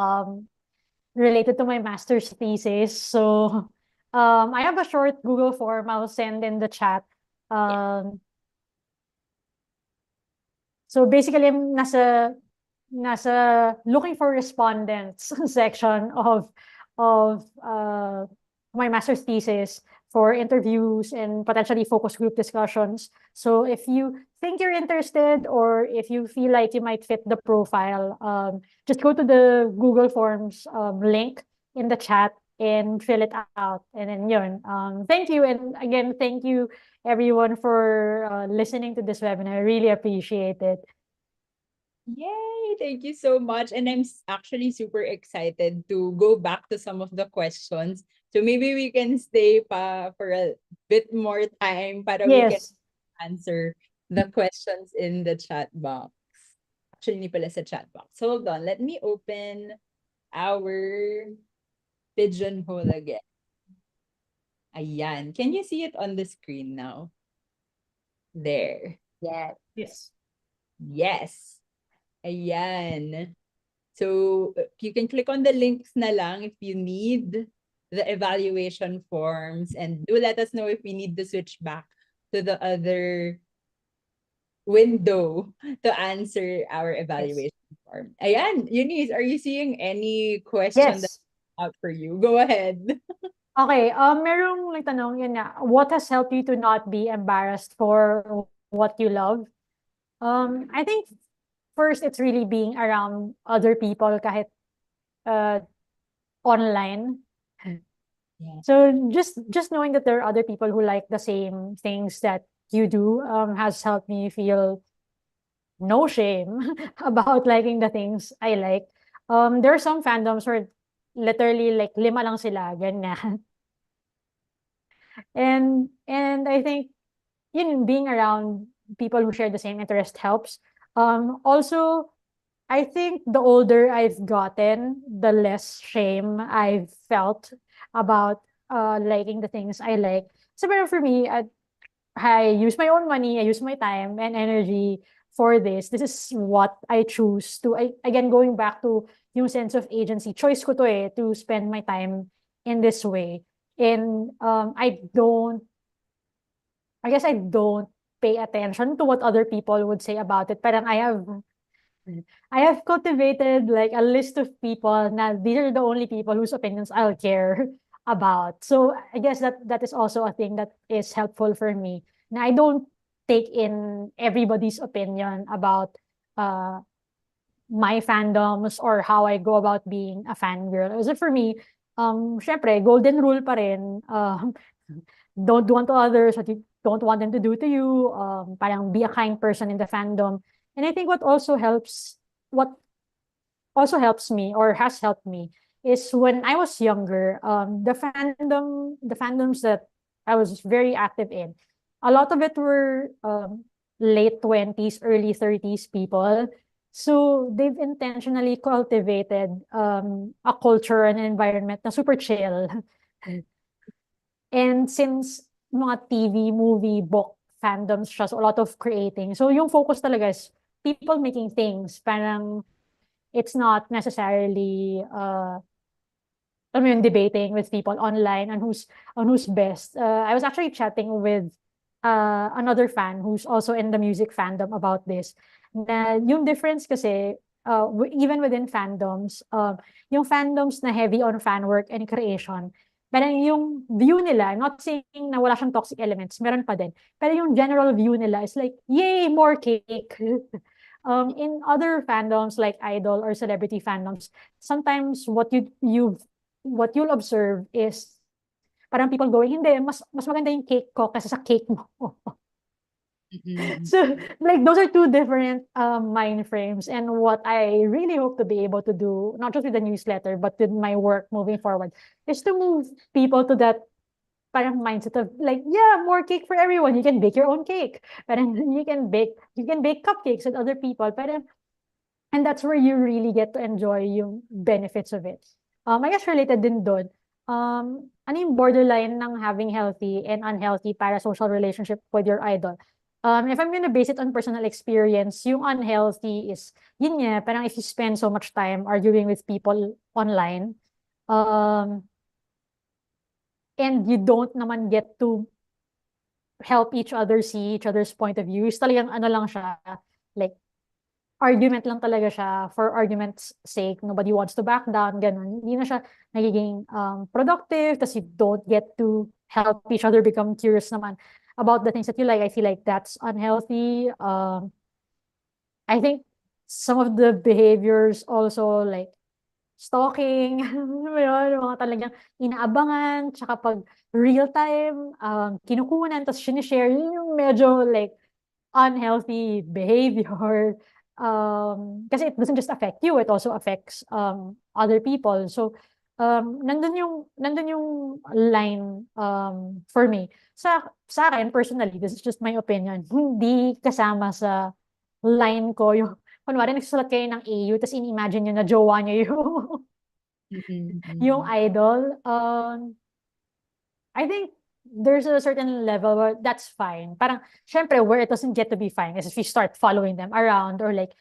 related to my master's thesis. So I have a short Google form I'll send in the chat. So basically, I'm nasa looking for respondents section of my master's thesis for interviews and potentially focus group discussions. So if you think you're interested, or if you feel like you might fit the profile, just go to the Google Forms link in the chat and fill it out. And then yun. Thank you. And again, thank you everyone for listening to this webinar. I really appreciate it. Yay! Thank you so much. And I'm actually super excited to go back to some of the questions. So maybe we can stay pa for a bit more time para we can Yes. answer the questions in the chat box. Actually, hindi pala sa chat box. Hold on. Let me open our pigeonhole again. Ayan. Can you see it on the screen now? There. Yes. Yes. Yes. Ayan. So, you can click on the links na lang if you need the evaluation forms, and do let us know if we need to switch back to the other window to answer our evaluation form. Ayan, Eunice, are you seeing any question that's Yes. out for you? Go ahead. Okay, merong nagtanong yun nga, what has helped you to not be embarrassed for what you love? I think first it's really being around other people kahit online. Yeah. So just knowing that there are other people who like the same things that you do has helped me feel no shame about liking the things I like. There are some fandoms where literally like 5 lang sila, ganyan. And I think being around people who share the same interest helps. Also, I think the older I've gotten, the less shame I've felt about liking the things I like. So for me, I use my own money, I use my time and energy for this. This is what I choose to. Again, going back to yung sense of agency, choice ko to to spend my time in this way. And I guess I don't pay attention to what other people would say about it. Parang I have cultivated like a list of people na these are the only people whose opinions I'll care about. So I guess that is also a thing that is helpful for me. Na I don't take in everybody's opinion about uh my fandoms or how I go about being a fangirl. As for me, syempre, golden rule pa rin. Don't do unto others what you don't want them to do to you. Parang be a kind person in the fandom. And I think what also helps me or has helped me is when I was younger, the fandoms that I was very active in, a lot of it were late 20s, early 30s people. So they've intentionally cultivated a culture and an environment na super chill. And since mga TV, movie, book fandoms siya, so a lot of creating. So yung focus talaga is people making things. Parang it's not necessarily I mean debating with people online on who's best. I was actually chatting with another fan who's also in the music fandom about this. Na yung difference kasi even within fandoms, yung fandoms na heavy on fan work and creation, parang yung view nila, not saying na wala siyang toxic elements, meron pa din. Pero yung general view nila is like, yay, more cake. In other fandoms like idol or celebrity fandoms, sometimes what you'll observe is parang people going, hindi, mas maganda yung cake ko kaysa sa cake mo. Mm-mm. So, like, those are two different mind frames. And what I really hope to be able to do, not just with the newsletter, but with my work moving forward, is to move people to that parang mindset of like, yeah, more cake for everyone. You can bake your own cake. Parang you can bake cupcakes with other people. Parang, and that's where you really get to enjoy yung benefits of it. I guess related din doon. Ano yung borderline ng having healthy and unhealthy parasocial relationship with your idol? If I'm gonna base it on personal experience, yung unhealthy is, yun nga, parang if you spend so much time arguing with people online, and you don't naman get to help each other see each other's point of view, is talagang ano lang siya, like, argument lang talaga siya for argument's sake. Nobody wants to back down, ganun. Hindi na siya nagiging productive, tas you don't get to help each other become curious naman about the things that you like. I feel like that's unhealthy. I think some of the behaviors also like stalking, alam mo yun, mga talagang inaabangan, tsaka pag real time, kinukunan, tas sinishare, yun yung medyo like unhealthy behavior. Kasi it doesn't just affect you, it also affects other people. So nandun yung line for me. Sa akin personally, this is just my opinion. Hindi kasama sa line ko yung kunwari nagsusulat kayo ng AU tapos in-imagine nyo na jowa nyo yung yung Mm-mm. idol. I think there's a certain level where that's fine. Parang, syempre, where it doesn't get to be fine is if you start following them around or like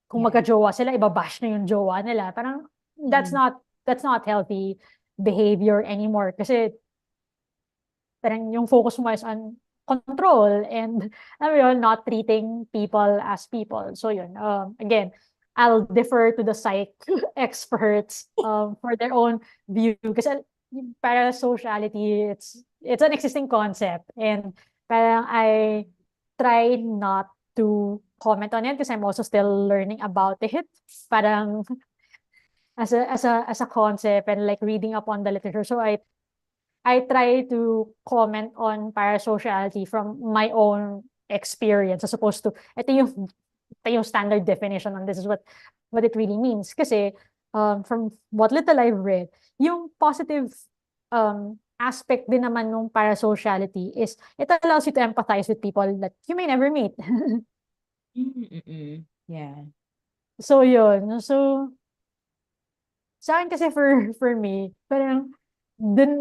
kung Yeah. magka-jowa sila, ibabash na yung jowa nila. Parang that's Mm. not healthy behavior anymore. Kasi parang yung focus mo is on control and alam mo yun, not treating people as people. So yun, again, I'll defer to the psych experts for their own view kasi parasociality, it's an existing concept and parang I try not to comment on it because I'm also still learning about it. Parang as a concept and like reading up on the literature. So I try to comment on parasociality from my own experience as opposed to ito yung standard definition and this is what it really means. Kasi from what little I've read, yung positive aspect din naman ng parasociality is it allows you to empathize with people that you may never meet. Yeah. So yun. So sa akin kasi for me, parang dun,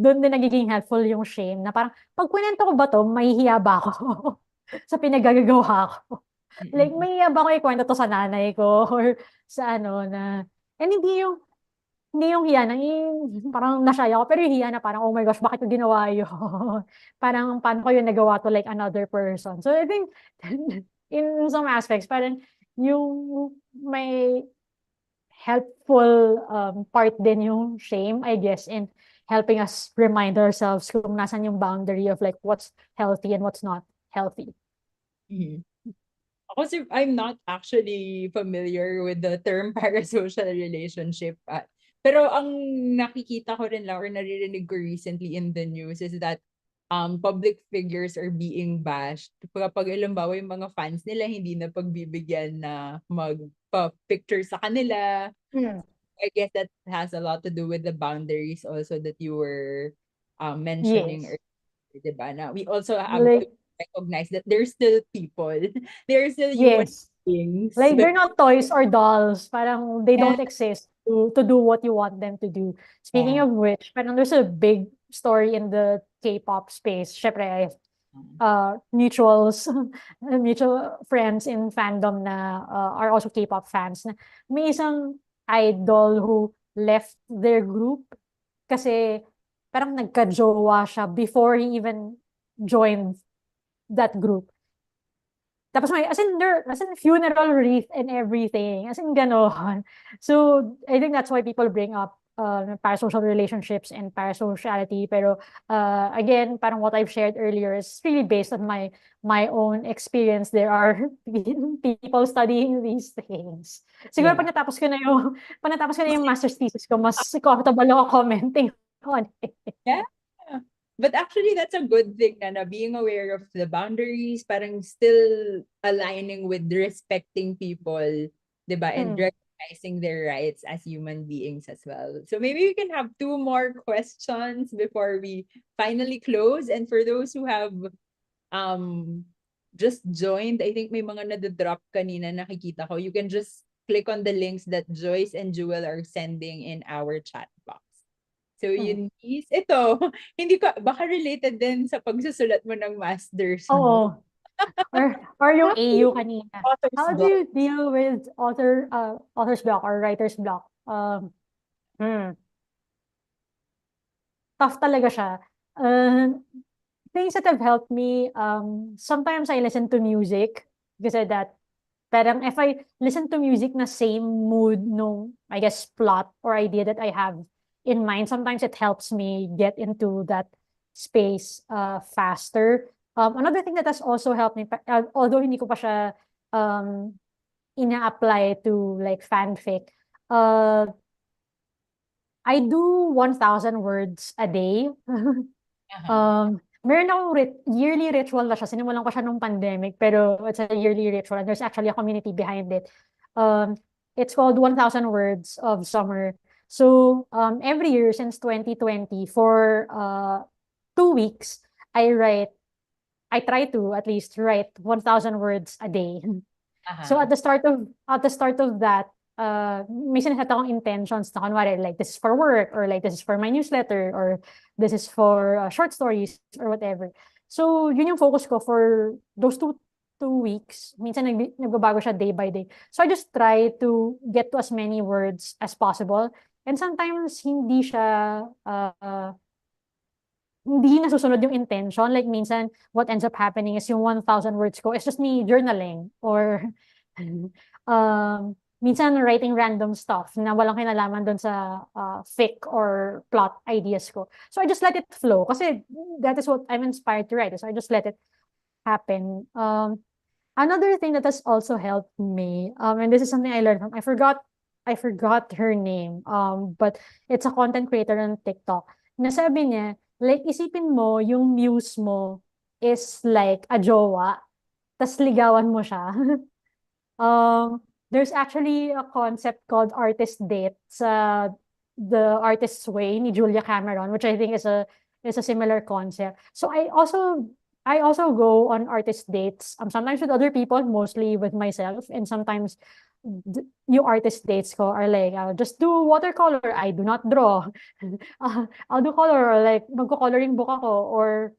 dun din nagiging helpful yung shame na parang pag kwento ko ba to, mahihiya ba ako sa pinagagagawa ko? Like, mahihiya ba ako ikwento to sa nanay ko or sa ano na, and hindi yung hiya na, parang nashy ako, pero yung hiya na parang, oh my gosh, bakit ko ginawa yun? Parang, paano ko yun nagawa to like another person? So, I think, in some aspects, parang yung may helpful part din yung shame, I guess, in helping us remind ourselves kung nasan yung boundary of like what's healthy and what's not healthy. Mhm. Ako I'm not actually familiar with the term parasocial relationship. Pero ang nakikita ko rin lang or naririnig ko recently in the news is that public figures are being bashed. Kapag halimbawa yung mga fans nila hindi na pagbibigyan na magpa-picture sa kanila. I guess that has a lot to do with the boundaries also that you were mentioning Yes. earlier, diba? Na we also have to Like, recognize that there's still people. They're still human yes. beings. Like, they're not toys or dolls. Parang they Yeah. don't exist to do what you want them to do. Speaking Yeah. of which, parang there's a big story in the K-pop space. Syempre, I have mutual friends in fandom na are also K-pop fans. Na may isang idol who left their group kasi parang nagka-jowa siya before he even joined that group. Tapos may, as in funeral wreath and everything. As in ganon. So, I think that's why people bring up parasocial relationships and parasociality. Pero, again, parang what I've shared earlier is really based on my own experience. There are people studying these things. Siguro Yeah. pag natapos ko na yung master's thesis ko, mas comfortable ako commenting on it. Yeah. But actually, that's a good thing na being aware of the boundaries, parang still aligning with respecting people, diba? And recognizing their rights as human beings as well. So maybe we can have 2 more questions before we finally close. And for those who have just joined, I think may mga nadodrop kanina nakikita ko. You can just click on the links that Joyce and Jewel are sending in our chat box. So yun is, ito, hindi ko, baka related din sa pagsusulat mo ng masters mo. Oo. Or yung AU kanina. Author's How do block. you deal with author's block or writer's block? Tough talaga siya. Things that have helped me, sometimes I listen to music because of that. Parang if I listen to music na same mood nung, I guess, plot or idea that I have in mind, sometimes it helps me get into that space faster. Another thing that has also helped me, although hindi ko pa siya ina-apply to like fanfic, I do 1,000 words a day. Meron akong yearly ritual na siya. Sinimulan ko siya nung pandemic, pero it's a yearly ritual. And there's actually a community behind it. It's called 1,000 Words of Summer. So, every year since 2020, for 2 weeks, I try to at least write 1,000 words a day. So at the start of that, may sinaset akong intentions na kunwari, like this is for work, or like this is for my newsletter, or this is for short stories, or whatever. So yun yung focus ko for those 2 weeks. Minsan nagbabago siya day by day. So I just try to get to as many words as possible. And sometimes hindi nasusunod yung intention. Like minsan, what ends up happening is yung 1,000 words ko, it's just me journaling or minsan writing random stuff na walang kinalaman doon sa fic or plot ideas ko. So I just let it flow kasi that is what I'm inspired to write. So I just let it happen. Another thing that has also helped me, and this is something I learned from, I forgot her name, but it's a content creator on TikTok. Nasabi niya, like, isipin mo, yung muse mo is like a jowa, tas ligawan mo siya. There's actually a concept called artist date sa The Artist's Way ni Julia Cameron, which I think is a similar concept. So I also go on artist dates, sometimes with other people, mostly with myself, and sometimes yung artist dates ko are like, I'll just do watercolor, I do not draw. I'll do color, or like magko-coloring book ako, or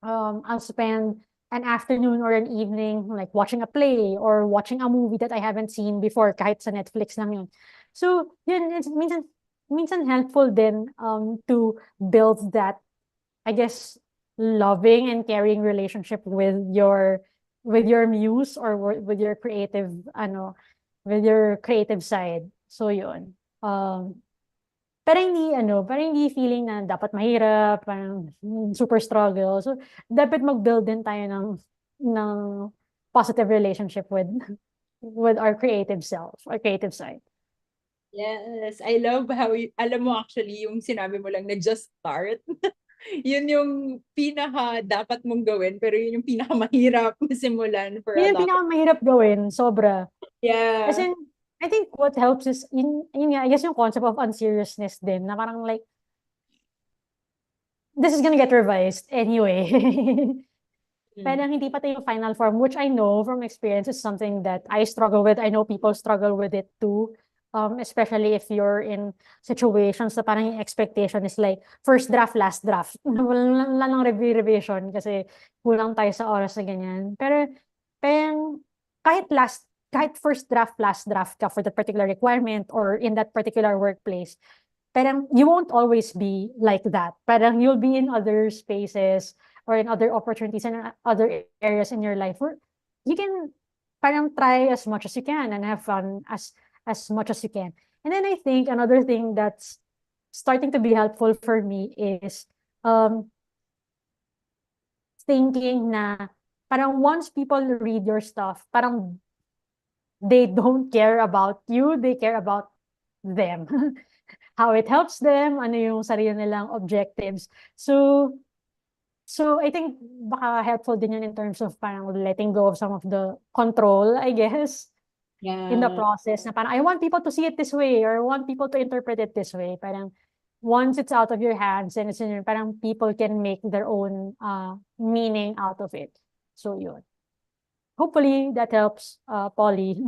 I'll spend an afternoon or an evening like watching a play or watching a movie that I haven't seen before, kahit sa Netflix lang yun. So yun, it's minsan helpful din to build that, I guess, loving and caring relationship with your muse, or with your creative side. So yun. Parang hindi feeling na dapat mahirap, parang super struggle. So dapat mag-build din tayo ng positive relationship with our creative self, our creative side. Yes, I love how alam mo actually yung sinabi mo lang na just start. Yun yung pinaka dapat mong gawin, pero yun yung pinaka mahirap simulan for Yun a yung lot. pinakamahirap gawin, sobra. Yeah. Kasi I think what helps is, yun nga, I guess yung concept of unseriousness din, na parang like, this is gonna get revised anyway. Parang hindi pa tayo yung final form, which I know from experience is something that I struggle with. I know people struggle with it too. Especially if you're in situations na parang yung expectation is like first draft, last draft. Wala lang revision kasi kulang tayo sa oras na ganyan. Pero parang kahit first draft, last draft ka for that particular requirement or in that particular workplace, parang you won't always be like that. Parang you'll be in other spaces or in other opportunities and other areas in your life where you can parang try as much as you can and have fun as much as you can. And then I think another thing that's starting to be helpful for me is thinking na parang once people read your stuff, parang they don't care about you, they care about them. How it helps them, ano yung sarili nilang objectives. So I think baka helpful din yun in terms of parang letting go of some of the control, I guess, in the process. Na parang, I want people to see it this way, or I want people to interpret it this way. Parang, once it's out of your hands and it's in your, parang people can make their own meaning out of it. So yun. Hopefully, that helps, Polly.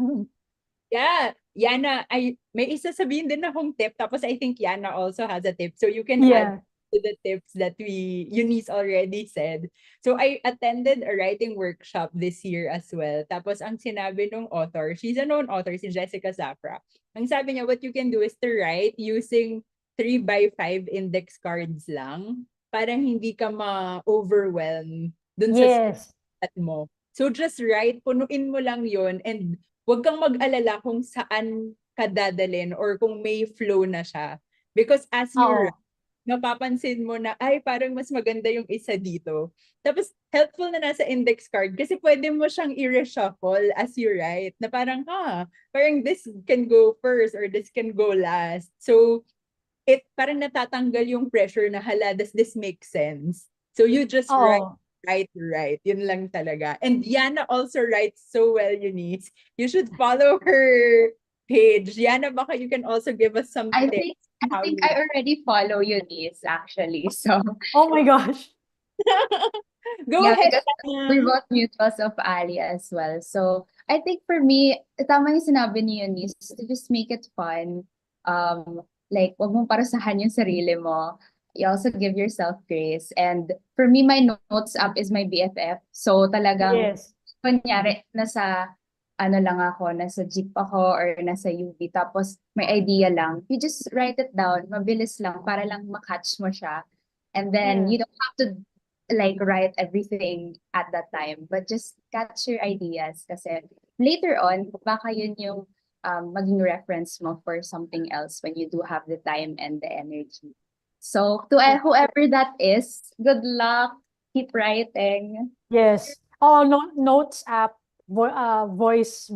Yeah, Yana, may isa sabihin din akong tip, tapos I think Yana also has a tip. So you can Yeah. add to the tips that Eunice already said. So I attended a writing workshop this year as well. Tapos ang sinabi ng author, she's a known author, si Jessica Zafra. Ang sabi niya, what you can do is to write using 3x5 index cards lang. Parang hindi ka ma-overwhelm dun sa Yes. at mo. So just write, punuin mo lang yon, and huwag kang mag-alala kung saan ka dadalhin or kung may flow na siya. Because as you Oo. write, napapansin mo na, ay, parang mas maganda yung isa dito. Tapos, helpful na nasa index card kasi pwede mo siyang i-reshuffle as you write. Na parang, parang this can go first or this can go last. So, parang natatanggal yung pressure na, hala, does this make sense? So, you just Oo. write. Yun lang talaga. And Yana also writes so well, Eunice. You should follow her page. Yana, baka you can also give us some I tips. think I already follow Eunice actually. So Oh my gosh. Go yeah, ahead. because we're both mutuals of Ali as well. So I think for me, tama yung sinabi ni Eunice, to just make it fun. Like, wag mong parasahan yung sarili mo. You also give yourself grace. And for me, my notes app is my BFF. So talagang Yes. kunyari, nasa jeep ako or nasa UV, tapos may idea lang, you just write it down, mabilis lang, para lang makatch mo siya. And then, Yeah. you don't have to, like, write everything at that time, but just catch your ideas. Kasi later on, baka yun yung maging reference mo for something else when you do have the time and the energy. So, to whoever that is, good luck, keep writing. Yes. Oh, no, notes app, voice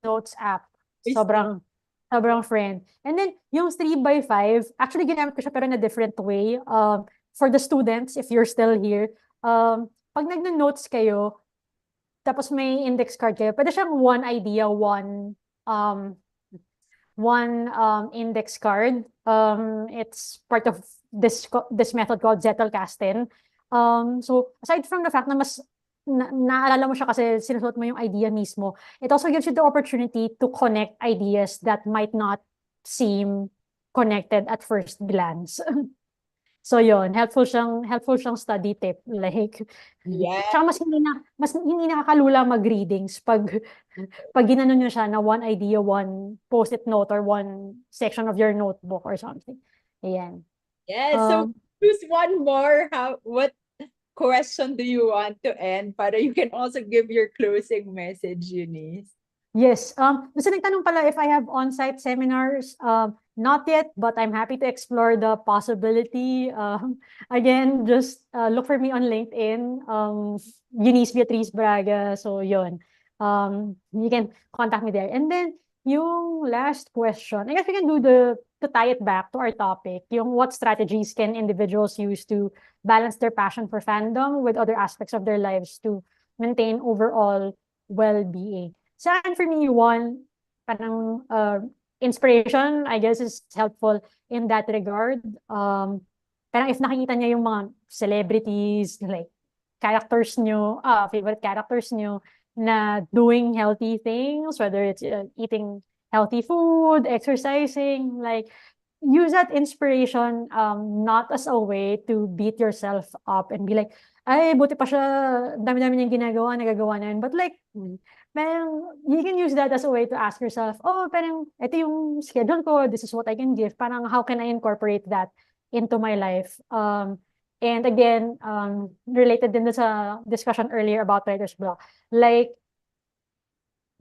notes app. Sobrang friend. And then yung 3x5, actually ginamit ko siya pero in a different way. For the students, if you're still here, pag nag-notes kayo, tapos may index card kayo, pwede siyang one idea, um, one index card. It's part of this method called Zettelkasten. So aside from the fact na mas naalala mo siya kasi sinusuot mo yung idea mismo, it also gives you the opportunity to connect ideas that might not seem connected at first glance. So yon, helpful siyang study tip, like Yeah. tsaka mas hindi nakakalula mag-readings pag ginanon nyo siya na one idea, one post-it note or one section of your notebook or something. Ayan. Yeah, so choose one more. What question do you want to end para you can also give your closing message, Eunice? Yes. Gusto nagtanong pala if I have on-site seminars. Not yet, but I'm happy to explore the possibility. Again, just look for me on LinkedIn. Eunice Beatriz Braga. So yun. You can contact me there. And then yung last question, I guess we can do to tie it back to our topic. Yung what strategies can individuals use to balance their passion for fandom with other aspects of their lives to maintain overall well-being. Saan for me, one, parang inspiration, I guess, is helpful in that regard. Parang if nakikita niya yung mga celebrities, like characters nyo, favorite characters nyo, na doing healthy things, whether it's eating healthy food, exercising, like, use that inspiration not as a way to beat yourself up and be like, ay, buti pa siya, dami-dami niyang ginagawa, nagagawa na yun. But like, parang, you can use that as a way to ask yourself, oh, parang, ito yung schedule ko, this is what I can give. Parang, how can I incorporate that into my life? And again, related din sa discussion earlier about writer's block, like,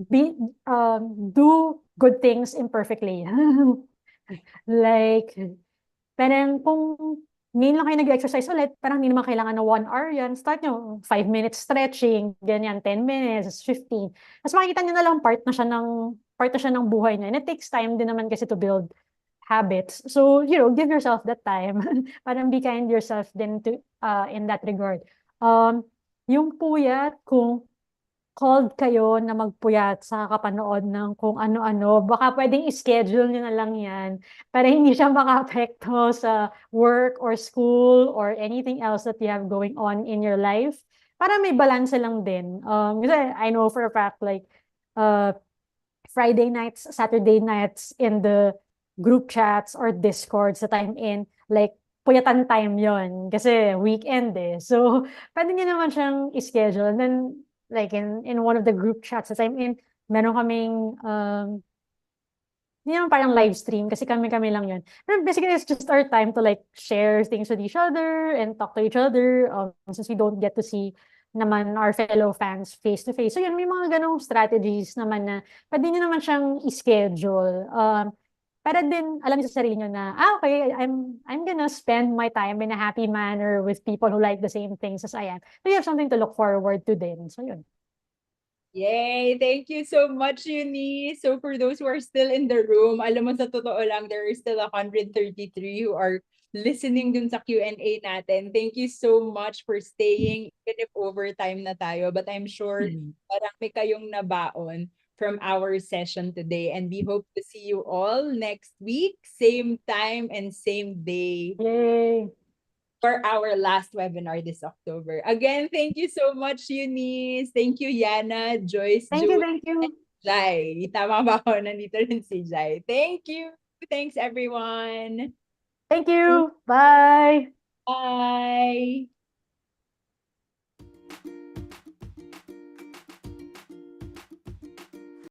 do good things imperfectly. Like, parang kung ngayon lang kayo nag-exercise ulit, parang hindi naman kailangan na 1 hour yan. Start nyo, 5 minutes stretching, ganyan, 10 minutes, 15. Mas makikita nyo na lang part na siya ng buhay niya. And it takes time din naman kasi to build habits. So, give yourself that time. Parang be kind yourself din to, in that regard. Yung puyat, kung called kayo na magpuyat sa kapanood ng kung ano-ano, baka pwedeng i-schedule nyo na lang yan para hindi siya maka-apekto sa work or school or anything else that you have going on in your life. Para may balance lang din. Kasi I know for a fact, like, Friday nights, Saturday nights in the group chats or discords that I'm in, like, puyatan time yon kasi weekend eh. So, pwede nyo naman siyang i-schedule. And then, like in one of the group chats that I'm in, meron kaming hindi naman parang live stream kasi kami lang yun. But basically, it's just our time to like share things with each other and talk to each other since we don't get to see naman our fellow fans face to face. So yun, may mga ganong strategies naman na pwede nyo naman siyang i-schedule. Para din alam niyo sa sarili nyo na, okay, I'm gonna spend my time in a happy manner with people who like the same things as I am. So you have something to look forward to din. So yun. Yay! Thank you so much, Eunice. So for those who are still in the room, alam mo sa totoo lang, there are still 133 who are listening dun sa Q&A natin. Thank you so much for staying, even if overtime na tayo. But I'm sure marami kayong nabaon from our session today. And we hope to see you all next week, same time and same day. Yay! For our last webinar this October. Again, thank you so much, Eunice. Thank you, Yana, Joyce, Thank you, Julie, thank you. Jai. Tama ba ako? Nandito rin si Jai. Thank you. Thanks, everyone. Thank you. Bye. Bye.